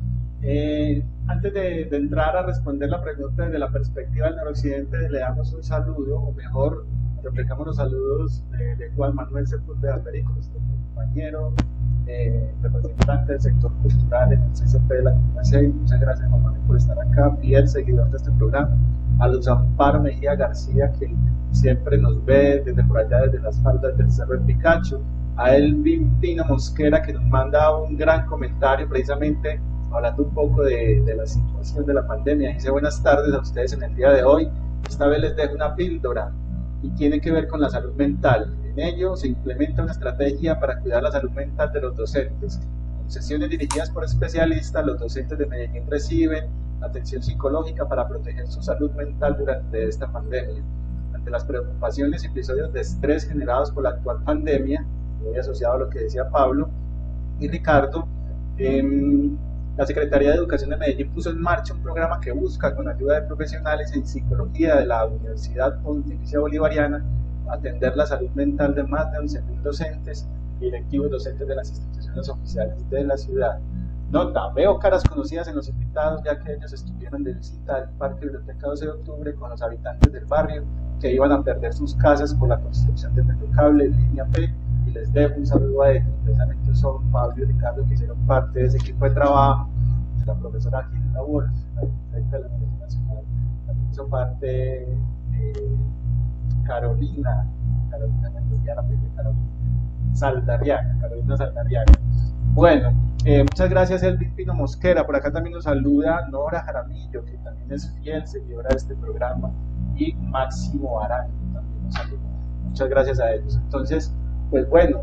Antes de entrar a responder la pregunta desde la perspectiva del noroccidente, le damos un saludo, o mejor, replicamos los saludos de Juan Manuel Sepúlveda Perico, nuestro compañero, representante del sector cultural en el CCP de la Comuna 6. Muchas gracias, Juan Manuel, por estar acá, fiel seguidor de este programa. A Luz Amparo Mejía García, que siempre nos ve desde por allá, desde las faldas del Cerro de Picacho. A Elvin Pino Mosquera, que nos manda un gran comentario precisamente hablando un poco de la situación de la pandemia. Dice: buenas tardes a ustedes en el día de hoy. Esta vez les dejo una píldora y tiene que ver con la salud mental. En ello se implementa una estrategia para cuidar la salud mental de los docentes. Con sesiones dirigidas por especialistas, los docentes de Medellín reciben atención psicológica para proteger su salud mental durante esta pandemia. Ante las preocupaciones y episodios de estrés generados por la actual pandemia, muy asociado a lo que decía Pablo y Ricardo, la Secretaría de Educación de Medellín puso en marcha un programa que busca, con ayuda de profesionales en psicología de la Universidad Pontificia Bolivariana, atender la salud mental de más de 11.000 docentes y directivos docentes de las instituciones oficiales de la ciudad. Nota: veo caras conocidas en los invitados, ya que ellos estuvieron de visita al Parque Biblioteca 12 de Octubre con los habitantes del barrio que iban a perder sus casas por la construcción del Metrocable Línea P, y les dejo un saludo a ellos. Precisamente son Pablo y Ricardo, que hicieron parte de ese equipo de trabajo. La profesora Gilda Wolf, la directora de la Universidad Nacional, también hizo parte Carolina Saldariaga. Bueno, muchas gracias, Elvin Pino Mosquera. Por acá también nos saluda Nora Jaramillo, que también es fiel seguidora de este programa, y Máximo Arango también nos saluda. Muchas gracias a ellos. Entonces, pues bueno,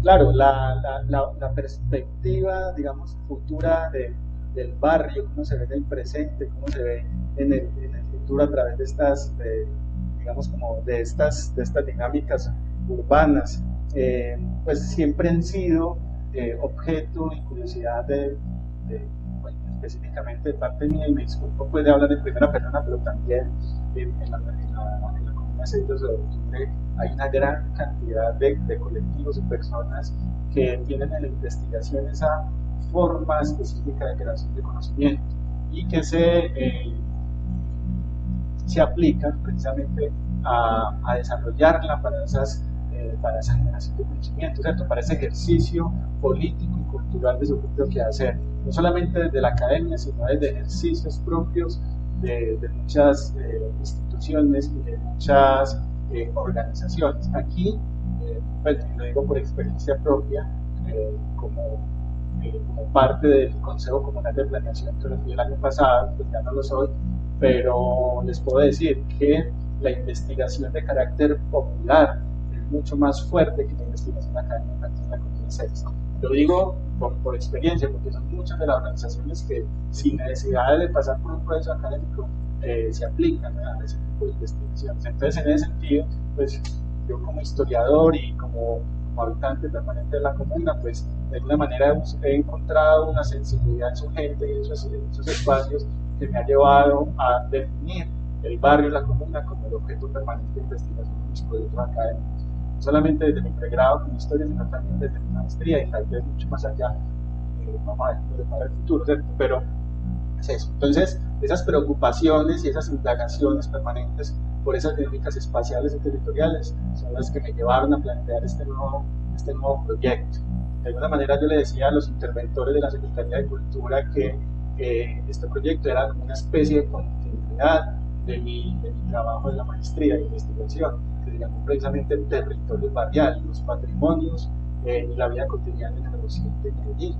claro, la perspectiva, digamos, futura del barrio, cómo se ve en el presente, cómo se ve en el futuro a través de estas, digamos, como de estas dinámicas urbanas, pues siempre han sido objeto y curiosidad bueno, específicamente de parte mía, y me disculpo pues de hablar en primera persona, pero también en la Comuna 6 de Octubre hay una gran cantidad de colectivos y personas que tienen en la investigación esa forma específica de creación de conocimiento y que se aplican precisamente a desarrollarla para esa generación de conocimiento, ¿cierto? Para ese ejercicio político y cultural de su propio quehacer, no solamente desde la academia, sino desde ejercicios propios de muchas instituciones y de muchas organizaciones. Aquí, pues, lo digo por experiencia propia, como parte del Consejo Comunal de Planeación que lo fui el año pasado, pues ya no lo soy, pero les puedo decir que la investigación de carácter popular es mucho más fuerte que la investigación académica en la Comuna 6. Lo digo por experiencia, porque son muchas de las organizaciones que, sin necesidad de pasar por un proceso académico, se aplican a ese tipo de investigaciones. Entonces, en ese sentido, pues yo como historiador y como habitante permanente de la comuna, pues de alguna manera he encontrado una sensibilidad en su gente y en esos espacios que me ha llevado a definir el barrio y la comuna como el objeto permanente de investigación de mis proyectos académicos. No solamente desde mi pregrado con historia, sino también desde mi maestría y tal vez mucho más allá, vamos a ver, para el futuro, ¿cierto? Pero es eso. Entonces, esas preocupaciones y esas indagaciones permanentes por esas dinámicas espaciales y territoriales son las que me llevaron a plantear este nuevo proyecto. De alguna manera yo le decía a los interventores de la Secretaría de Cultura que este proyecto era como una especie de continuidad de mi trabajo de la maestría de investigación, que se llamó precisamente el territorio barrial, los patrimonios y la vida cotidiana en el occidente de Medellín.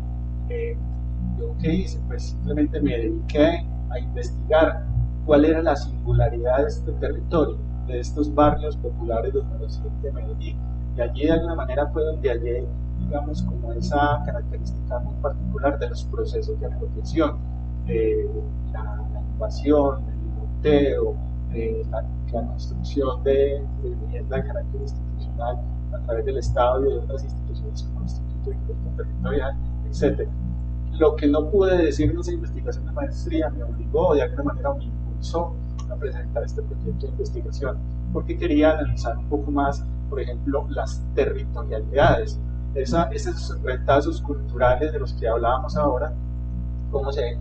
¿Yo qué hice? Pues simplemente me dediqué a investigar cuál era la singularidad de este territorio, de estos barrios populares del noroccidente de Medellín. Y allí de alguna manera fue donde hallé, digamos, como esa característica muy particular de los procesos de apropiación, la invasión, el loteo, la construcción de vivienda de carácter institucional a través del Estado y de otras instituciones como el Instituto de Cultura Territorial, etc. Lo que no pude decir en esa investigación de maestría me obligó, de alguna manera me impulsó a presentar este proyecto de investigación, porque quería analizar un poco más, por ejemplo, las territorialidades, esos retazos culturales de los que hablábamos ahora, cómo se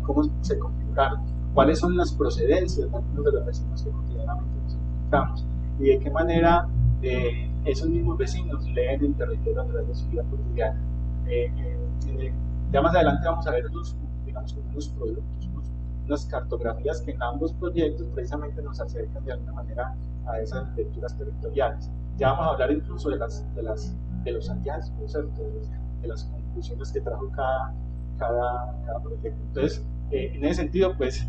configuraron, cuáles son las procedencias de algunos de los vecinos que cotidianamente nos encontramos y de qué manera esos mismos vecinos leen el territorio a través de su vida cotidiana. Ya más adelante vamos a ver unos productos, unas cartografías que en ambos proyectos precisamente nos acercan de alguna manera a esas lecturas territoriales. Ya vamos a hablar incluso de los hallazgos, de las conclusiones que trajo cada proyecto. Entonces, en ese sentido, pues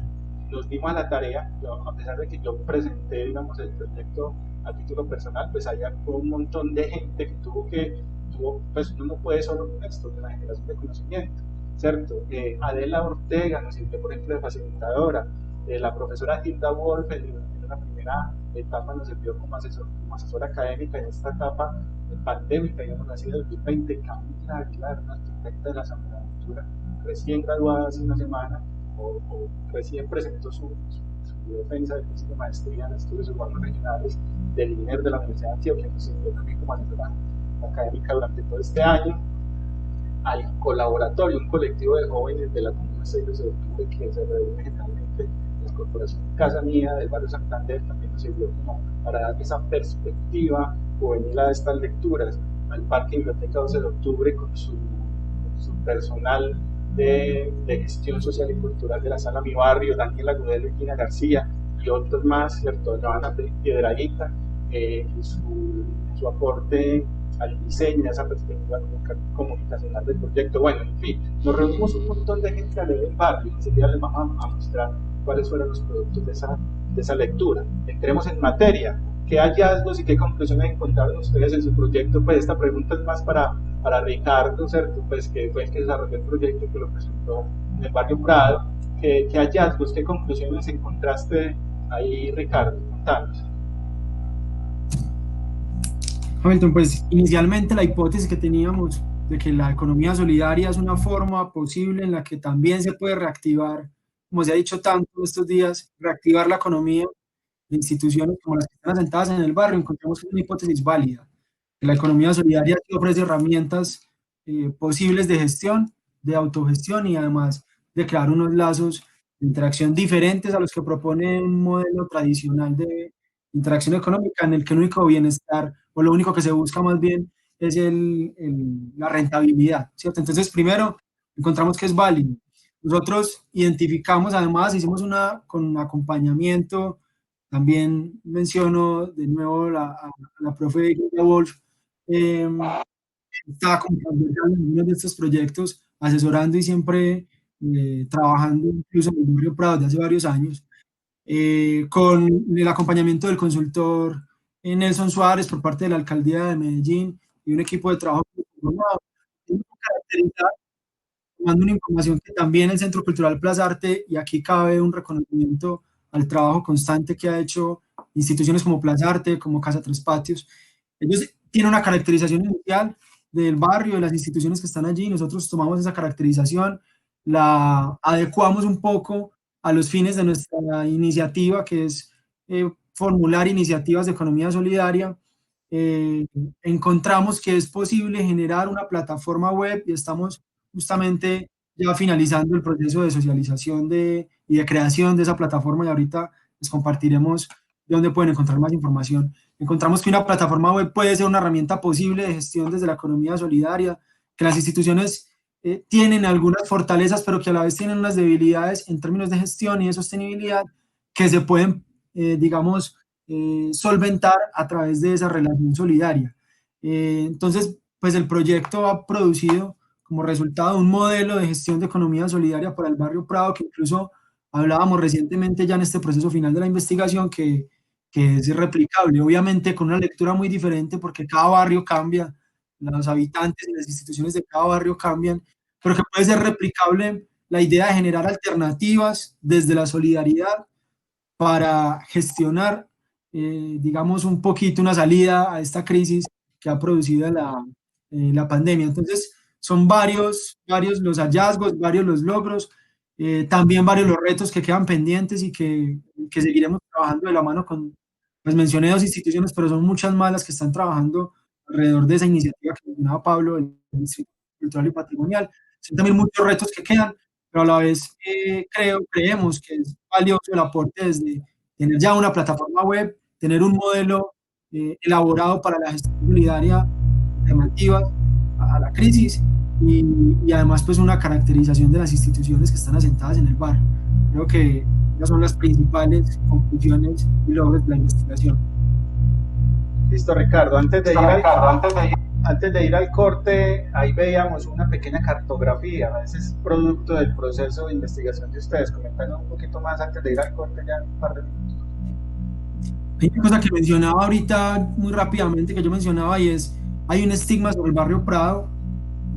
nos dimos a la tarea, a pesar de que yo presenté, digamos, el proyecto a título personal, pues había un montón de gente que pues uno no puede solo con esto de la generación de conocimiento, ¿cierto? Adela Ortega nos sirvió, por ejemplo, de facilitadora, la profesora Hilda Wolf en una primera etapa nos sirvió como asesora académica, en esta etapa pandémica, digamos así, del 2020, Camila Aguilar, una arquitecta de la Asamblea de Cultura, recién graduada hace una semana, o recién presentó su defensa de tesis de maestría en estudios urbanos regionales del INER de la Universidad de Antioquia, que sirvió también como asesora académica durante todo este año, al colaboratorio, un colectivo de jóvenes de la Comuna 6 de Octubre que se reúne generalmente en la Corporación Casa Mía del barrio Santander, también nos sirvió como para dar esa perspectiva juvenil a estas lecturas, al Parque Biblioteca 12 de Octubre con su personal de gestión social y cultural de la Sala Mi Barrio, Daniela Agudelo y Gina García y otros más, ¿cierto? Joana Piedrahita, y su aporte al diseño, a esa perspectiva comunicacional del proyecto. Bueno, en fin, nos reunimos un montón de gente a leer el barrio, y enseguida les vamos a mostrar cuáles fueron los productos de esa lectura. Entremos en materia. ¿Qué hallazgos y qué conclusiones encontraron ustedes en su proyecto? Pues esta pregunta es más para Ricardo, ¿cierto? Pues que fue el que desarrolló el proyecto, que lo presentó en el barrio Prado. ¿Qué hallazgos, qué conclusiones encontraste ahí, Ricardo? Contanos.
Hamilton, pues inicialmente la hipótesis que teníamos de que la economía solidaria es una forma posible en la que también se puede reactivar, como se ha dicho tanto estos días, reactivar la economía de instituciones como las que están asentadas en el barrio, encontramos que es una hipótesis válida. Que la economía solidaria sí ofrece herramientas posibles de gestión, de autogestión y además de crear unos lazos de interacción diferentes a los que propone un modelo tradicional de interacción económica en el que el único bienestar o lo único que se busca más bien es la rentabilidad, ¿cierto? Entonces, primero, encontramos que es válido. Nosotros identificamos, además, hicimos con acompañamiento, también menciono de nuevo a la profe Gloria Wolf, eh, está acompañando en algunos de estos proyectos, asesorando y siempre trabajando incluso en el barrio Prado de hace varios años con el acompañamiento del consultor Nelson Suárez por parte de la alcaldía de Medellín y un equipo de trabajo formado. Tomando una información que también el Centro Cultural Plaza Arte, y aquí cabe un reconocimiento al trabajo constante que ha hecho instituciones como Plaza Arte, como Casa Tres Patios. Ellos tienen una caracterización inicial del barrio, de las instituciones que están allí, nosotros tomamos esa caracterización, la adecuamos un poco a los fines de nuestra iniciativa, que es formular iniciativas de economía solidaria. Eh, Encontramos que es posible generar una plataforma web y estamos justamente ya finalizando el proceso de socialización y de creación de esa plataforma y ahorita les compartiremos dónde pueden encontrar más información. Encontramos que una plataforma web puede ser una herramienta posible de gestión desde la economía solidaria, que las instituciones tienen algunas fortalezas, pero que a la vez tienen unas debilidades en términos de gestión y de sostenibilidad que se pueden, digamos, solventar a través de esa relación solidaria. Entonces, pues el proyecto ha producido como resultado un modelo de gestión de economía solidaria para el barrio Prado, que incluso hablábamos recientemente ya en este proceso final de la investigación, que es replicable, obviamente con una lectura muy diferente porque cada barrio cambia, los habitantes y las instituciones de cada barrio cambian, pero que puede ser replicable la idea de generar alternativas desde la solidaridad para gestionar, digamos, un poquito una salida a esta crisis que ha producido la pandemia. Entonces, son varios los hallazgos, varios los logros, también varios los retos que quedan pendientes y que seguiremos trabajando de la mano con, pues mencioné dos instituciones, pero son muchas más las que están trabajando alrededor de esa iniciativa que mencionaba Pablo, el Instituto Cultural y Patrimonial. Son también muchos retos que quedan, pero a la vez creemos que es valioso el aporte desde tener ya una plataforma web, tener un modelo elaborado para la gestión solidaria alternativa a la crisis y además pues una caracterización de las instituciones que están asentadas en el barrio. Creo que esas son las principales conclusiones y logros de la investigación.
Listo, Ricardo. Antes de ir al corte, ahí veíamos una pequeña cartografía. Ese es producto del proceso de investigación de ustedes. Coméntanos un poquito más antes de ir al corte, ya en un par de minutos.
Hay una cosa que mencionaba ahorita muy rápidamente, que yo mencionaba, y es, hay un estigma sobre el barrio Prado,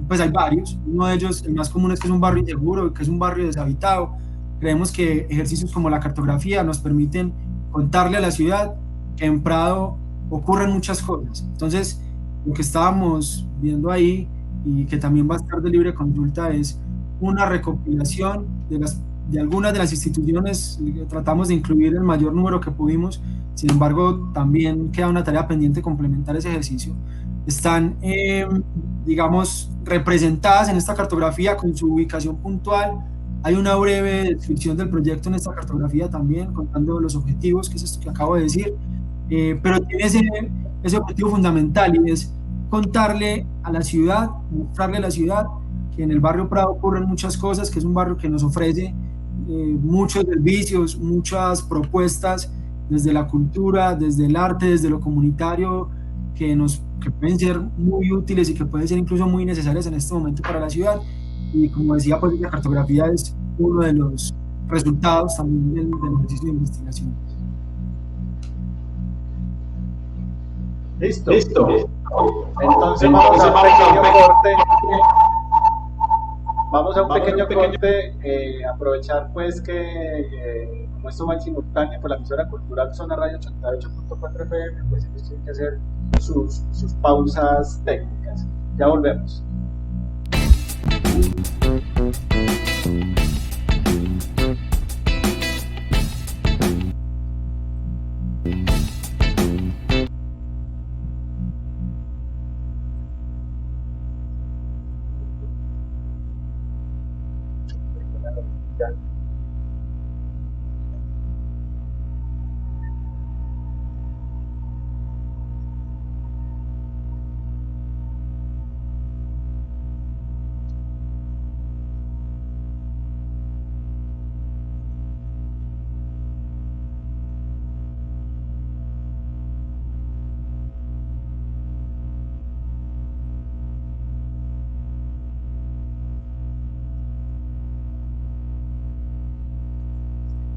pues hay varios, uno de ellos, el más común es que es un barrio inseguro, que es un barrio deshabitado. Creemos que ejercicios como la cartografía nos permiten contarle a la ciudad que en Prado ocurren muchas cosas. Entonces, lo que estábamos viendo ahí y que también va a estar de libre consulta es una recopilación de algunas de las instituciones, tratamos de incluir el mayor número que pudimos, sin embargo, también queda una tarea pendiente complementar ese ejercicio. Están, digamos, representadas en esta cartografía con su ubicación puntual. Hay una breve descripción del proyecto en esta cartografía también, contando los objetivos, que es esto que acabo de decir, pero tiene ese objetivo fundamental y es contarle a la ciudad, mostrarle a la ciudad que en el barrio Prado ocurren muchas cosas, que es un barrio que nos ofrece muchos servicios, muchas propuestas desde la cultura, desde el arte, desde lo comunitario, que pueden ser muy útiles y que pueden ser incluso muy necesarias en este momento para la ciudad. Y como decía, pues la cartografía es uno de los resultados también del ejercicio de investigación.
Listo. Entonces vamos a un pequeño corte. Vamos a un pequeño corte, aprovechar pues que como esto va en simultáneo por la emisora cultural Zona Radio 88.4 FM, pues ellos tienen que hacer sus pausas técnicas. Ya volvemos.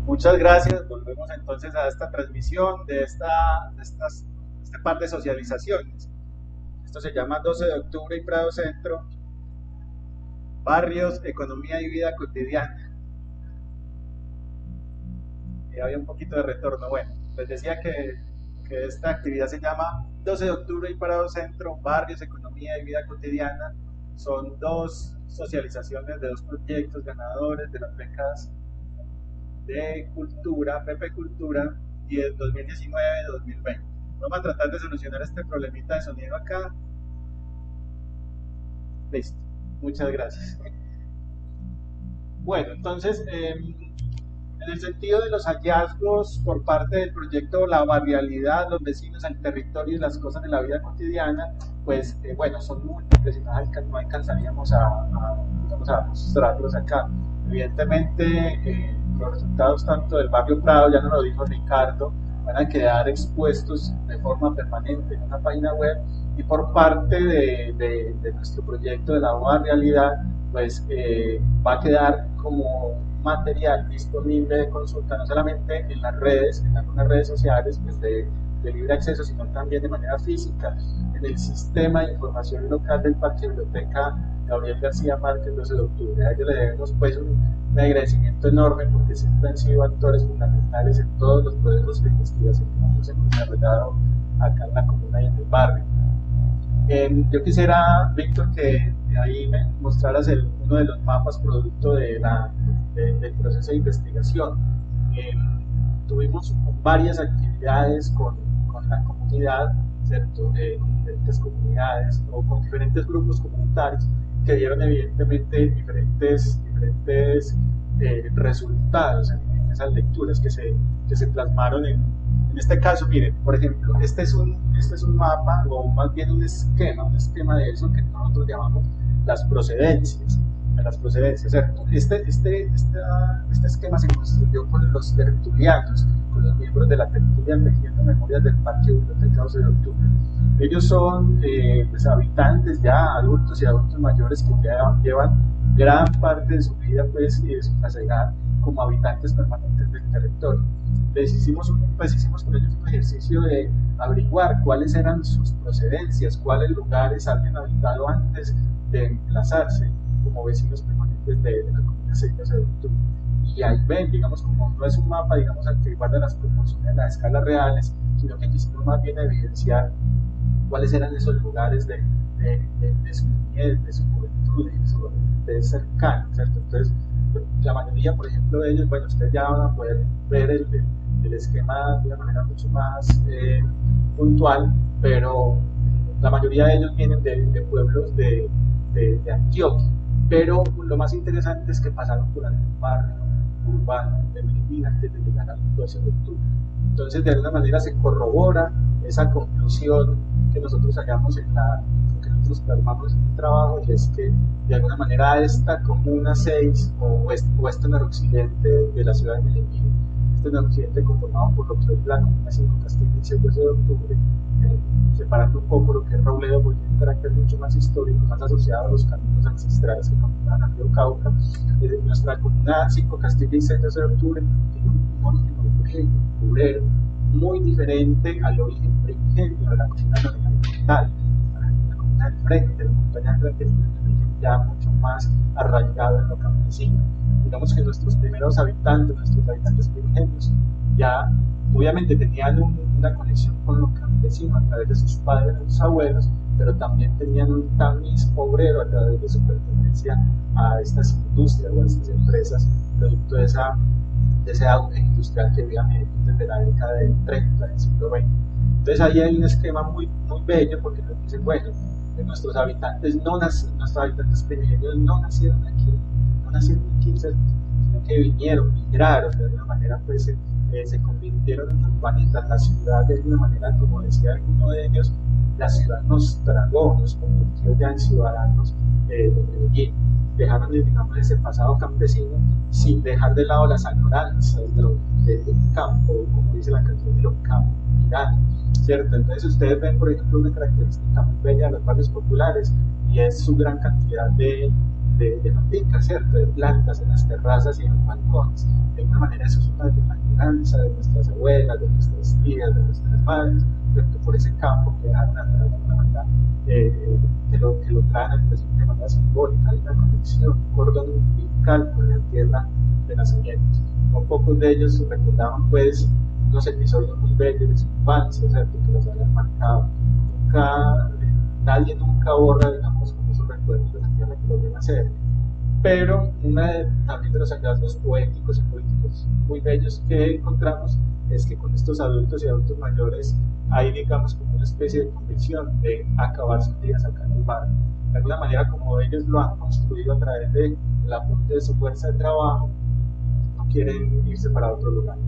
Muchas gracias. Volvemos entonces a esta transmisión de este par de socializaciones. Esto se llama 12 de octubre y Prado Centro, barrios, economía y vida cotidiana. Y había un poquito de retorno. Bueno, les decía que esta actividad se llama 12 de octubre y Prado Centro, barrios, economía y vida cotidiana. Son dos socializaciones de dos proyectos ganadores de las becas de Cultura, PP Cultura, y el 2019-2020. Vamos a tratar de solucionar este problemita de sonido acá. Listo, muchas gracias. Bueno, entonces, en el sentido de los hallazgos por parte del proyecto La Barrialidad, los vecinos, el territorio y las cosas de la vida cotidiana, pues bueno, son múltiples y no alcanzaríamos a mostrarlos acá. Evidentemente, los resultados tanto del barrio Prado, ya nos lo dijo Ricardo, van a quedar expuestos de forma permanente en una página web, y por parte de nuestro proyecto de la Barrialidad, pues va a quedar como material disponible de consulta, no solamente en las redes, en algunas redes sociales pues de libre acceso, sino también de manera física en el sistema de información local del Parque Biblioteca Gabriel García Márquez 12 de octubre. A ellos le debemos pues un agradecimiento enorme, porque siempre han sido actores fundamentales en todos los procesos de investigación que nosotros hemos desarrollado acá en la comuna y en el barrio. Yo quisiera, Víctor, que ahí me mostraras uno de los mapas producto del proceso de investigación. Tuvimos varias actividades con la comunidad, ¿cierto? Con diferentes comunidades o con diferentes grupos comunitarios que dieron evidentemente diferentes resultados en esas lecturas que se plasmaron en este caso. Miren, por ejemplo, este es un mapa, o más bien un esquema de eso que nosotros llamamos las procedencias, ¿cierto? Este esquema se construyó con los tertulianos, con los miembros de la tertulia Tejiendo Memorias del Parque Biblioteca 12 de octubre. Ellos son pues, habitantes ya adultos y adultos mayores que llevan gran parte de su vida pues, y de su edad como habitantes permanentes del territorio. Hicimos con ellos un ejercicio de averiguar cuáles eran sus procedencias, cuáles lugares habían habitado antes de emplazarse como vecinos permanentes de la comunidad 6 de octubre. Y ahí ven, digamos, como no es un mapa, digamos, al que guarda las proporciones de las escalas reales, sino que quisimos más bien evidenciar cuáles eran esos lugares de su niñez, de su juventud, de su vejez cercana, ¿cierto? Entonces, la mayoría, por ejemplo, de ellos, bueno, ustedes ya van a poder ver el esquema de una manera mucho más puntual, pero la mayoría de ellos vienen de pueblos de Antioquia. Pero lo más interesante es que pasaron por algún barrio urbano de Medellín antes de llegar al 12 de octubre. Entonces, de alguna manera se corrobora esa conclusión que nosotros hallamos que nosotros plasmamos en el trabajo, y es que de alguna manera esta comuna 6 o este noroccidente de la ciudad de Medellín, este noroccidente conformado por lo que es la comuna 5 Castilla y 12 de octubre, separando un poco lo que es Robledo, porque tiene un carácter mucho más histórico, más asociado a los caminos ancestrales que conforman al río Cauca. Nuestra comuna 5 Castilla y 12 de octubre tiene un origen obrero muy diferente al origen primigenio de la comuna oriental, la comuna del frente, de la montaña del frente, tiene un origen ya mucho más arraigado en lo campesino. Digamos que nuestros primeros habitantes, nuestros habitantes primigenios, ya obviamente tenían una conexión con lo campesino a través de sus padres, de sus abuelos, pero también tenían un tamiz obrero a través de su pertenencia a estas industrias o a estas empresas, producto de ese auge industrial que había desde la década del 30 del siglo XX. Entonces ahí hay un esquema muy bello, porque nos dicen, bueno, nuestros habitantes primigenios no nacieron aquí, ¿cierto? Sino que vinieron, migraron de alguna manera, pues se convirtieron en urbanitas. La ciudad, de alguna manera, como decía alguno de ellos, la ciudad nos tragó, nos convirtió ya en ciudadanos de Medellín. Dejaron, digamos, ese pasado campesino sin dejar de lado las añoranzas del campo, como dice la canción de los campos, ¿cierto? Entonces ustedes ven, por ejemplo, una característica muy bella de los barrios populares, y es su gran cantidad de maticas, ¿cierto? De plantas en las terrazas y en los balcones. De alguna manera eso es una de la añoranza de nuestras abuelas, de nuestras tías, de nuestras madres, ¿cierto? Por ese campo que dejaron atrás de alguna manera, que lo traen de manera simbólica. Hay una conexión, un cordón umbilical con la tierra de nacimiento. No pocos de ellos recordaban, pues, unos episodios muy bellos de su infancia, ¿cierto? Que los habían marcado. Nadie nunca borra, digamos, con esos recuerdos de la tierra que lo viene a hacer. Pero también de los hallazgos poéticos y políticos muy bellos que encontramos es que con estos adultos y adultos mayores hay, digamos, como una especie de convicción de acabar sus días acá en el barrio. De alguna manera, como ellos lo han construido a través de la punta de su fuerza de trabajo, no quieren irse para otro lugar.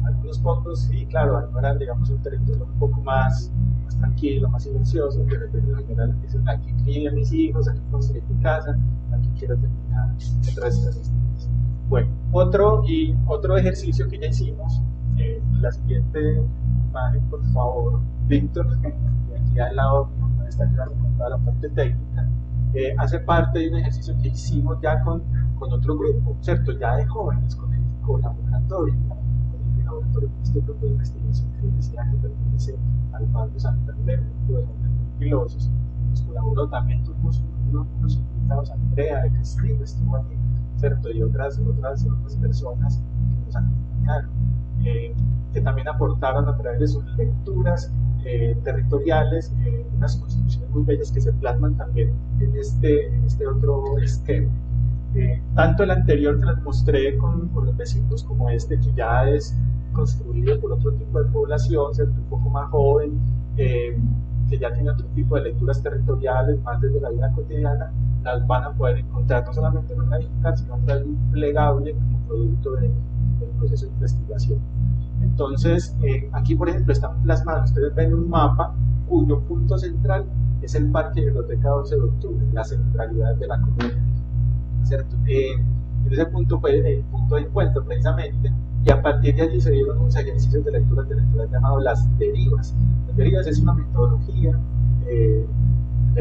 Algunos pocos, sí, claro, añoran, digamos, un territorio un poco más tranquilo, más silencioso, pero en general dicen, aquí crié a mis hijos, aquí construí mi casa, aquí quiero terminar el resto de las historias. Bueno, otro ejercicio que ya hicimos, la siguiente imagen, por favor, Víctor, de aquí al lado, donde está ayudando con toda la parte técnica, hace parte de un ejercicio que hicimos ya con otro grupo, ¿cierto? Ya de jóvenes, con el colaboratorio. Este grupo de investigación que les decía que pertenece al Banco Santander, un grupo de jóvenes muy pilosos, nos colaboró. También tuvimos unos invitados, Andrea de Castillo estuvo aquí, ¿cierto? Y otras personas que nos acompañaron, que también aportaron a través de sus lecturas territoriales unas construcciones muy bellas que se plasman también en este otro esquema. Tanto el anterior que les mostré con los vecinos, como este que ya es construido por otro tipo de población, ¿cierto? Un poco más joven, que ya tiene otro tipo de lecturas territoriales, más desde la vida cotidiana, las van a poder encontrar no solamente en una digital, sino también plegable como producto del proceso de investigación. Entonces, aquí por ejemplo están plasmados, ustedes ven un mapa cuyo punto central es el Parque Biblioteca 12 de Octubre, la centralidad de la comuna, ¿cierto? En ese punto fue el punto de encuentro precisamente, y a partir de allí se dieron unos ejercicios de lectura territorial llamados las derivas. Las derivas es una metodología de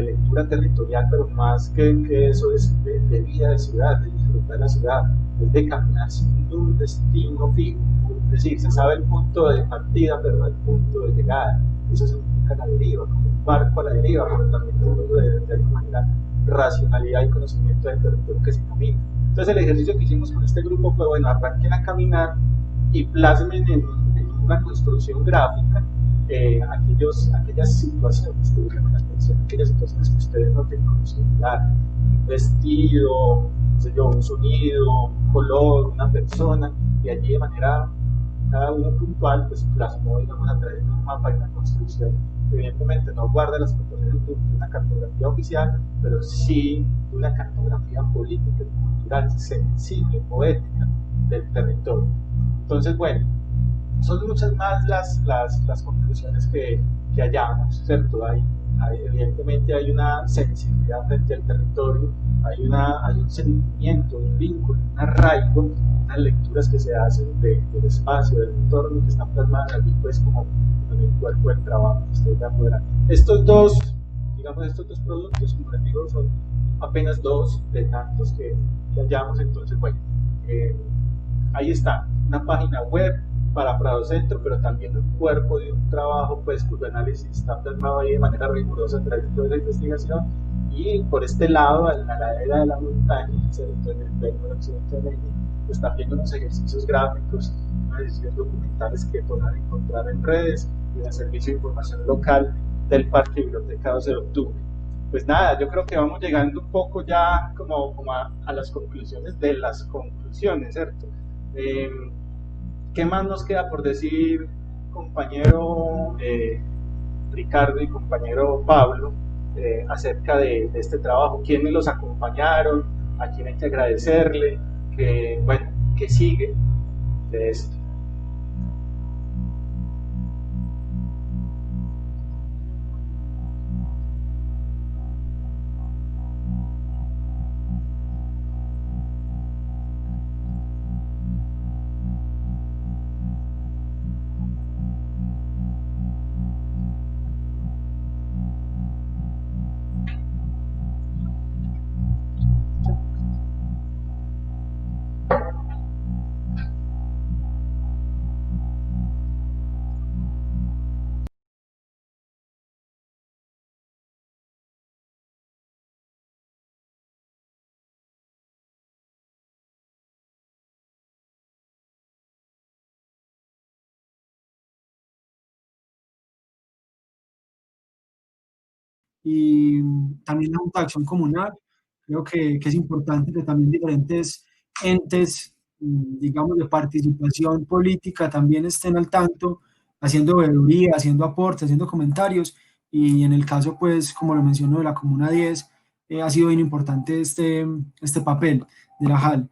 lectura territorial, pero más que eso es de vida de ciudad, de disfrutar la ciudad, es de caminar sin un destino fijo. Es decir, se sabe el punto de partida, pero no el punto de llegada. Eso significa la deriva, como un barco a la deriva, pero también de alguna manera racionalidad y conocimiento del territorio que se camina. Entonces el ejercicio que hicimos con este grupo fue, bueno, arranquen a caminar y plasmen en una construcción gráfica aquellas situaciones que buscan las personas, aquellas situaciones que ustedes no tienen como celular, un vestido, no sé yo, un sonido, un color, una persona, y allí de manera cada uno puntual, pues plasmó, digamos, a través de un mapa y una construcción. Evidentemente no guarda las proporciones de una cartografía oficial, pero sí de una cartografía política, cultural, sensible, poética del territorio. Entonces, bueno, son muchas más las conclusiones que hallamos, ¿cierto? Evidentemente hay una sensibilidad frente al territorio, hay un sentimiento, un vínculo, un arraigo, unas lecturas que se hacen del espacio, del entorno, que están plasmadas allí, pues, como en el cuerpo del trabajo que ustedes ya podrán. Estos dos productos, como les digo, son apenas dos de tantos que hallamos. Entonces, bueno, ahí está, una página web para Prado Centro, pero también un cuerpo de un trabajo, pues, cuyo análisis está plasmado ahí de manera rigurosa a través de toda la investigación, Y por este lado, en la ladera de la montaña, en el pleno occidente de Medellín, pues también unos ejercicios gráficos, unos ejercicios documentales que podrán encontrar en redes y en el Servicio de Información Local del Parque Biblioteca 12 de Octubre. Pues nada, yo creo que vamos llegando un poco ya como a las conclusiones de las conclusiones, ¿cierto? Eh, ¿Qué más nos queda por decir, compañero Ricardo y compañero Pablo, acerca de este trabajo? ¿Quiénes los acompañaron? ¿A quién hay que agradecerle? Que, bueno, ¿qué sigue de esto?
Y también la Junta de Acción Comunal. Creo que es importante que también diferentes entes, digamos, de participación política también estén al tanto, haciendo veeduría, haciendo aportes, haciendo comentarios. Y en el caso, pues, como lo mencionó, de la Comuna 10, ha sido bien importante este papel de la JAL.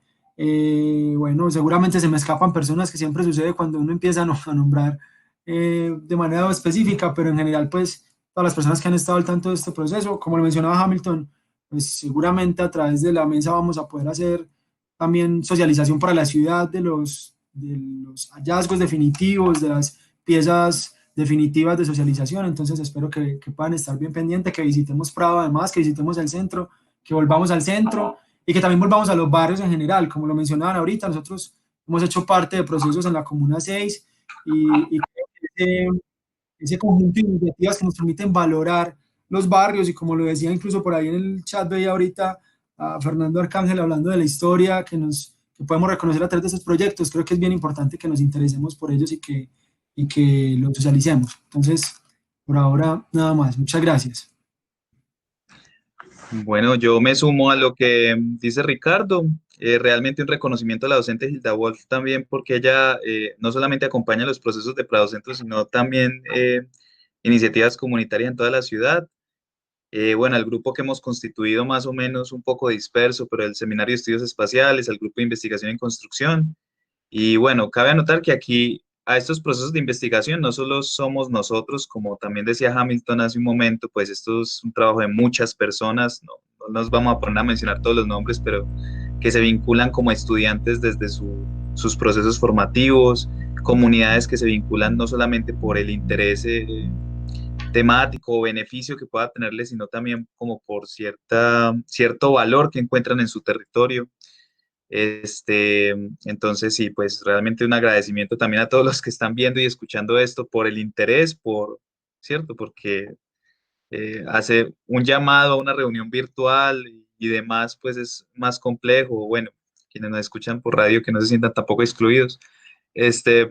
Bueno, seguramente se me escapan personas, que siempre sucede cuando uno empieza a nombrar de manera específica, pero en general, pues, todas las personas que han estado al tanto de este proceso, como lo mencionaba Hamilton, pues seguramente a través de la mesa vamos a poder hacer también socialización para la ciudad de los hallazgos definitivos, de las piezas definitivas de socialización. Entonces espero que puedan estar bien pendientes, que visitemos Prado además, que visitemos el centro, que volvamos al centro y que también volvamos a los barrios en general. Como lo mencionaban ahorita, nosotros hemos hecho parte de procesos en la Comuna 6 y creo que ese conjunto de iniciativas que nos permiten valorar los barrios y, como lo decía incluso por ahí en el chat, veía ahorita a Fernando Arcángel hablando de la historia que podemos reconocer a través de estos proyectos. Creo que es bien importante que nos interesemos por ellos y que los socialicemos. Entonces, por ahora, nada más. Muchas gracias.
Bueno, yo me sumo a lo que dice Ricardo. Realmente un reconocimiento a la docente Hilda Wolf también, porque ella no solamente acompaña los procesos de Pradocentro, sino también iniciativas comunitarias en toda la ciudad. Bueno, al grupo que hemos constituido más o menos un poco disperso, pero el Seminario de Estudios Espaciales, al grupo de investigación en construcción. Y bueno, cabe anotar que aquí a estos procesos de investigación no solo somos nosotros, como también decía Hamilton hace un momento, pues esto es un trabajo de muchas personas, no nos vamos a poner a mencionar todos los nombres, pero que se vinculan como estudiantes desde sus procesos formativos, comunidades que se vinculan no solamente por el interés temático o beneficio que pueda tenerle, sino también como por cierto valor que encuentran en su territorio. Entonces sí, pues realmente un agradecimiento también a todos los que están viendo y escuchando esto por el interés, ¿cierto? Porque hacer un llamado a una reunión virtual y demás, pues es más complejo. Bueno, quienes nos escuchan por radio que no se sientan tampoco excluidos.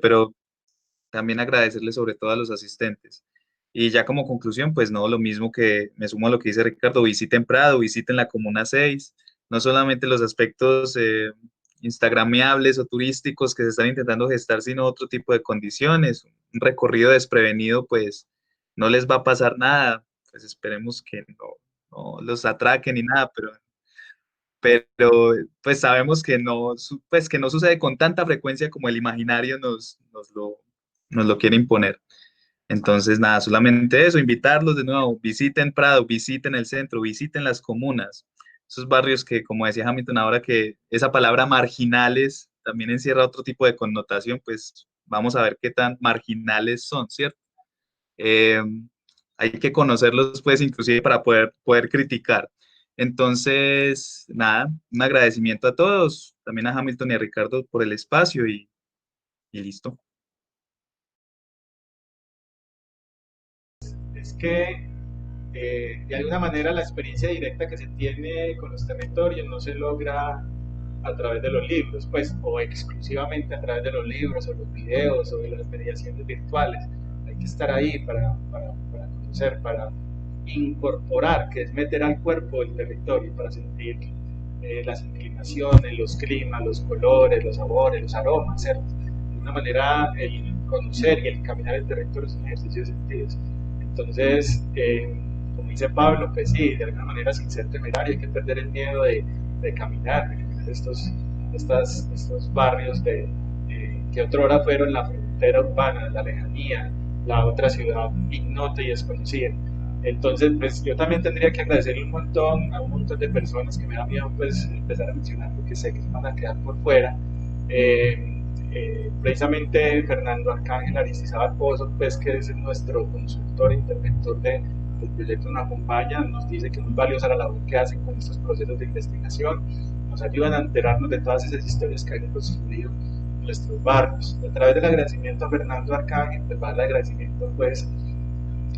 Pero también agradecerle sobre todo a los asistentes. Y ya como conclusión, pues no, lo mismo que me sumo a lo que dice Ricardo, visiten Prado, visiten la Comuna 6, no solamente los aspectos instagramiables o turísticos que se están intentando gestar, sino otro tipo de condiciones. Un recorrido desprevenido, pues no les va a pasar nada, pues esperemos que no los atraquen ni nada, pero pues sabemos que pues que no sucede con tanta frecuencia como el imaginario nos lo quiere imponer. Entonces, nada, solamente eso, invitarlos de nuevo, visiten Prado, visiten el centro, visiten las comunas, esos barrios que, como decía Hamilton, ahora que esa palabra marginales también encierra otro tipo de connotación, pues vamos a ver qué tan marginales son, ¿cierto? Eh, Hay que conocerlos, pues, inclusive para poder criticar. Entonces, nada, un agradecimiento a todos, también a Hamilton y a Ricardo por el espacio y listo.
Es que de alguna manera la experiencia directa que se tiene con los territorios no se logra a través de los libros, pues, o exclusivamente a través de los libros, o los videos, o de las mediaciones virtuales. Hay que estar ahí para conocer, para incorporar, que es meter al cuerpo el territorio, para sentir las inclinaciones, los climas, los colores, los sabores, los aromas, ¿cierto? De una manera, el conocer y el caminar el territorio es un ejercicio de sentidos. Entonces, como dice Pablo, pues sí, de alguna manera sin ser temerario hay que perder el miedo de caminar, de caminar estos barrios que otrora fueron la frontera urbana, la lejanía, la otra ciudad ignota y desconocida. Entonces, pues yo también tendría que agradecerle un montón a un montón de personas que me da miedo pues empezar a mencionar porque sé que se van a quedar por fuera. Precisamente Fernando Arcángel Aristizábal Pozo, pues que es nuestro consultor e interventor del proyecto Una Compañía, nos dice que es muy valiosa la labor que hacen con estos procesos de investigación, nos ayudan a enterarnos de todas esas historias que han construido en nuestros barrios. A través del agradecimiento a Fernando Arcángel, pues va el agradecimiento pues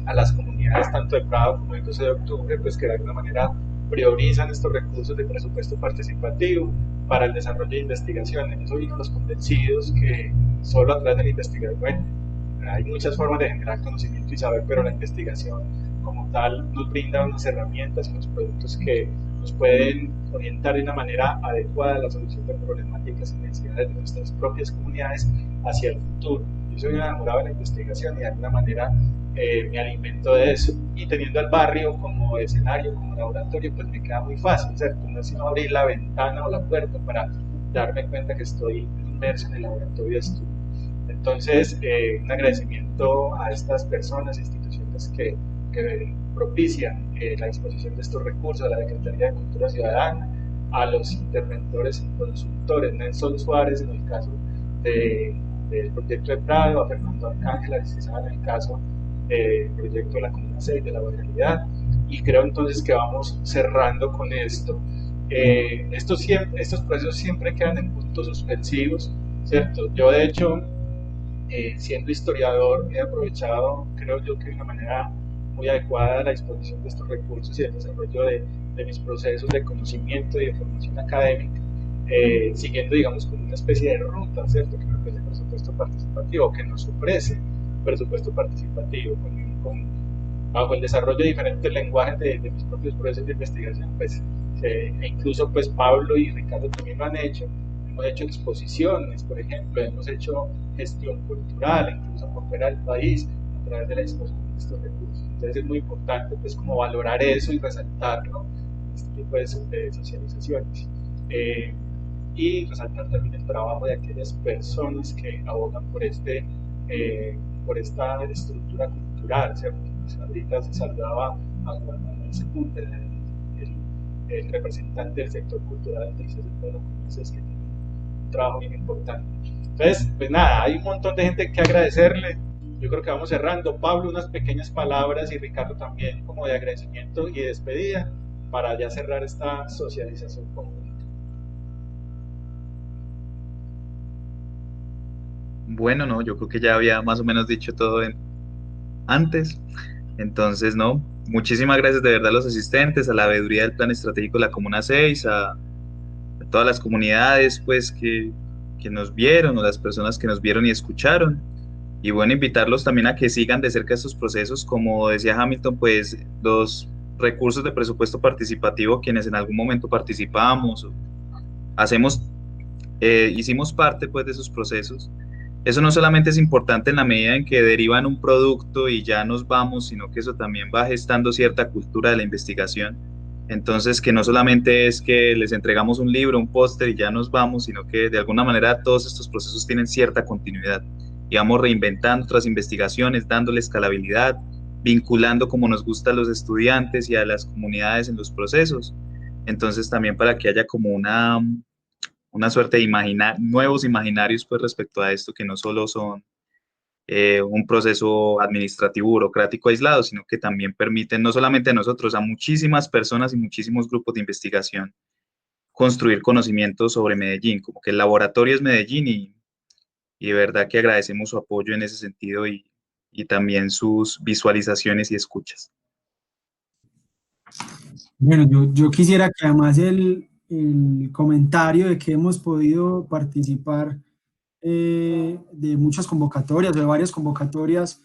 a las comunidades tanto de Prado como del 12 de octubre, pues que de alguna manera priorizan estos recursos de presupuesto participativo para el desarrollo de investigación. En eso vimos convencidos que solo a través de la investigación, bueno, hay muchas formas de generar conocimiento y saber, pero la investigación como tal nos brinda unas herramientas, unos productos que nos pueden orientar de una manera adecuada a la solución de problemáticas y necesidades de nuestras propias comunidades hacia el futuro. Yo soy enamorado de la investigación y de alguna manera me alimento de eso. Y teniendo al barrio como escenario, como laboratorio, pues me queda muy fácil, ¿cierto? No es sino abrir la ventana o la puerta para darme cuenta que estoy inmerso en el laboratorio de estudio. Entonces, un agradecimiento a estas personas e instituciones que propician la disposición de estos recursos, a la Secretaría de Cultura Ciudadana, a los interventores y consultores, Nelson Suárez en el caso del proyecto de Prado, a Fernando Arcángel Aristizábal en el caso del proyecto de la Comuna 6 de la Barrialidad, y creo entonces que vamos cerrando con esto. Estos procesos siempre quedan en puntos suspensivos, ¿cierto? Yo de hecho, siendo historiador, he aprovechado, creo yo que de una manera muy adecuada la disposición de estos recursos y el desarrollo de mis procesos de conocimiento y de formación académica, siguiendo, digamos, como una especie de ruta, ¿cierto? Que me ofrece presupuesto participativo, que nos ofrece presupuesto participativo, bajo el desarrollo de diferentes lenguajes de mis propios procesos de investigación, pues, e incluso pues Pablo y Ricardo también lo han hecho. Hemos hecho exposiciones, por ejemplo, hemos hecho gestión cultural, incluso por fuera del país, a través de la disposición de estos recursos. Entonces es muy importante pues como valorar eso y resaltarlo en este tipo de socializaciones. Y resaltar también el trabajo de aquellas personas que abogan por esta estructura cultural, ¿cierto? Pues ahorita se saludaba a Juan Manuel Sepúlveda, el representante del sector cultural del tercer sector, que tiene un trabajo bien importante. Entonces, pues nada, hay un montón de gente que agradecerle. Yo creo que vamos cerrando. Pablo, unas pequeñas palabras y Ricardo también como de agradecimiento y de despedida para ya cerrar esta socialización conjunta.
Bueno, no, yo creo que ya había más o menos dicho todo antes. Entonces, no, muchísimas gracias de verdad a los asistentes, a la veeduría del Plan Estratégico de la Comuna 6, a todas las comunidades pues que nos vieron o las personas que nos vieron y escucharon. Y bueno, invitarlos también a que sigan de cerca estos procesos. Como decía Hamilton, pues los recursos de presupuesto participativo, quienes en algún momento participamos o hacemos, hicimos parte pues de esos procesos. Eso no solamente es importante en la medida en que derivan un producto y ya nos vamos, sino que eso también va gestando cierta cultura de la investigación. Entonces, que no solamente es que les entregamos un libro, un póster y ya nos vamos, sino que de alguna manera todos estos procesos tienen cierta continuidad y vamos reinventando otras investigaciones, dándole escalabilidad, vinculando como nos gusta a los estudiantes y a las comunidades en los procesos. Entonces, también para que haya como una suerte de nuevos imaginarios pues respecto a esto, que no solo son un proceso administrativo burocrático aislado, sino que también permiten no solamente a nosotros, a muchísimas personas y muchísimos grupos de investigación construir conocimientos sobre Medellín, como que el laboratorio es Medellín y de verdad que agradecemos su apoyo en ese sentido y también sus visualizaciones y escuchas.
Bueno, yo quisiera que además el comentario de que hemos podido participar de muchas convocatorias, de varias convocatorias,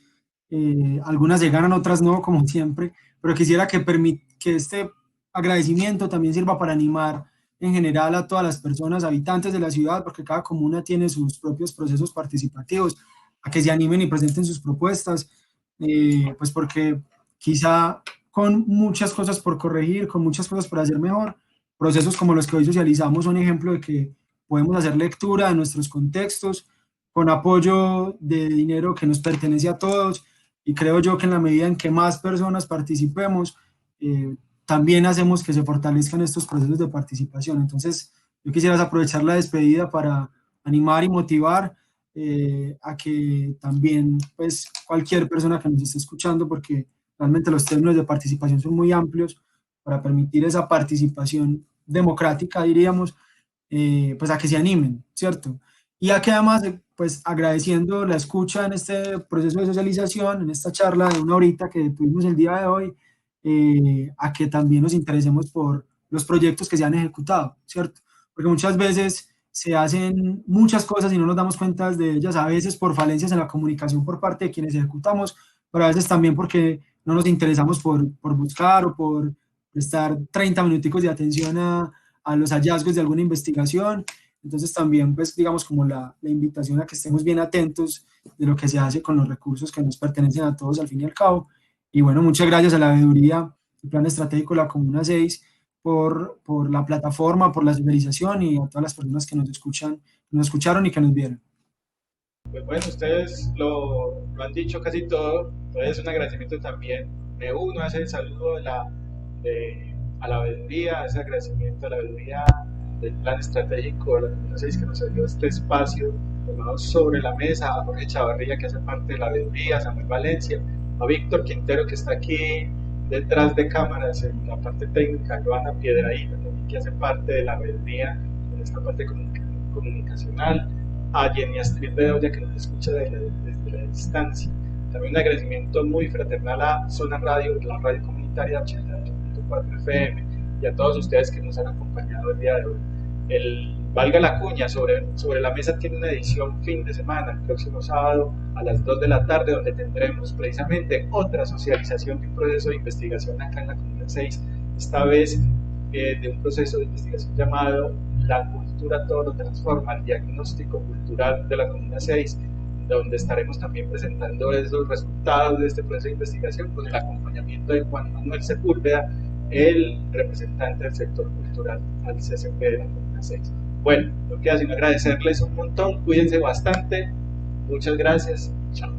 algunas se ganan, otras no, como siempre, pero quisiera que este agradecimiento también sirva para animar en general a todas las personas habitantes de la ciudad, porque cada comuna tiene sus propios procesos participativos, a que se animen y presenten sus propuestas, pues porque quizá con muchas cosas por corregir, con muchas cosas por hacer mejor, procesos como los que hoy socializamos son ejemplo de que podemos hacer lectura de nuestros contextos con apoyo de dinero que nos pertenece a todos, y creo yo que en la medida en que más personas participemos, también hacemos que se fortalezcan estos procesos de participación. Entonces, yo quisiera aprovechar la despedida para animar y motivar a que también, pues, cualquier persona que nos esté escuchando, porque realmente los términos de participación son muy amplios para permitir esa participación democrática, diríamos, pues a que se animen, ¿cierto? Y a que además, pues agradeciendo la escucha en este proceso de socialización, en esta charla de una horita que tuvimos el día de hoy, a que también nos interesemos por los proyectos que se han ejecutado, ¿cierto? Porque muchas veces se hacen muchas cosas y no nos damos cuenta de ellas, a veces por falencias en la comunicación por parte de quienes ejecutamos, pero a veces también porque no nos interesamos por buscar o por prestar 30 minuticos de atención a los hallazgos de alguna investigación. Entonces también, pues, digamos, como la invitación a que estemos bien atentos de lo que se hace con los recursos que nos pertenecen a todos al fin y al cabo. Y bueno, muchas gracias a la veeduría, el Plan Estratégico de la Comuna 6, por la plataforma, por la socialización, y a todas las personas que nos escuchan, nos escucharon y que nos vieron.
Pues bueno, ustedes lo han dicho casi todo, entonces un agradecimiento también. Me uno a ese saludo a la veeduría, a ese agradecimiento a la veeduría del Plan Estratégico de la Comuna 6 que nos dio este espacio formado sobre la mesa, a Jorge Chavarría que hace parte de la veeduría, a Samuel Valencia, a Víctor Quintero que está aquí detrás de cámaras en la parte técnica, Joana Piedrahíta también que hace parte de la veeduría en esta parte comunicacional, a Jenny Astrid Bedoya que nos escucha desde la distancia. También un agradecimiento muy fraternal a Zona Radio, la radio comunitaria 88.4 FM, y a todos ustedes que nos han acompañado el día de hoy. Valga la cuña, sobre la mesa tiene una edición fin de semana, el próximo sábado a las 2 de la tarde, donde tendremos precisamente otra socialización de un proceso de investigación acá en la Comuna 6, esta vez de un proceso de investigación llamado La cultura todo lo transforma, el diagnóstico cultural de la Comuna 6, donde estaremos también presentando esos resultados de este proceso de investigación con el acompañamiento de Juan Manuel Sepúlveda, el representante del sector cultural al CCP de la Comuna 6. Bueno, no queda sino agradecerles un montón, cuídense bastante, muchas gracias, chao.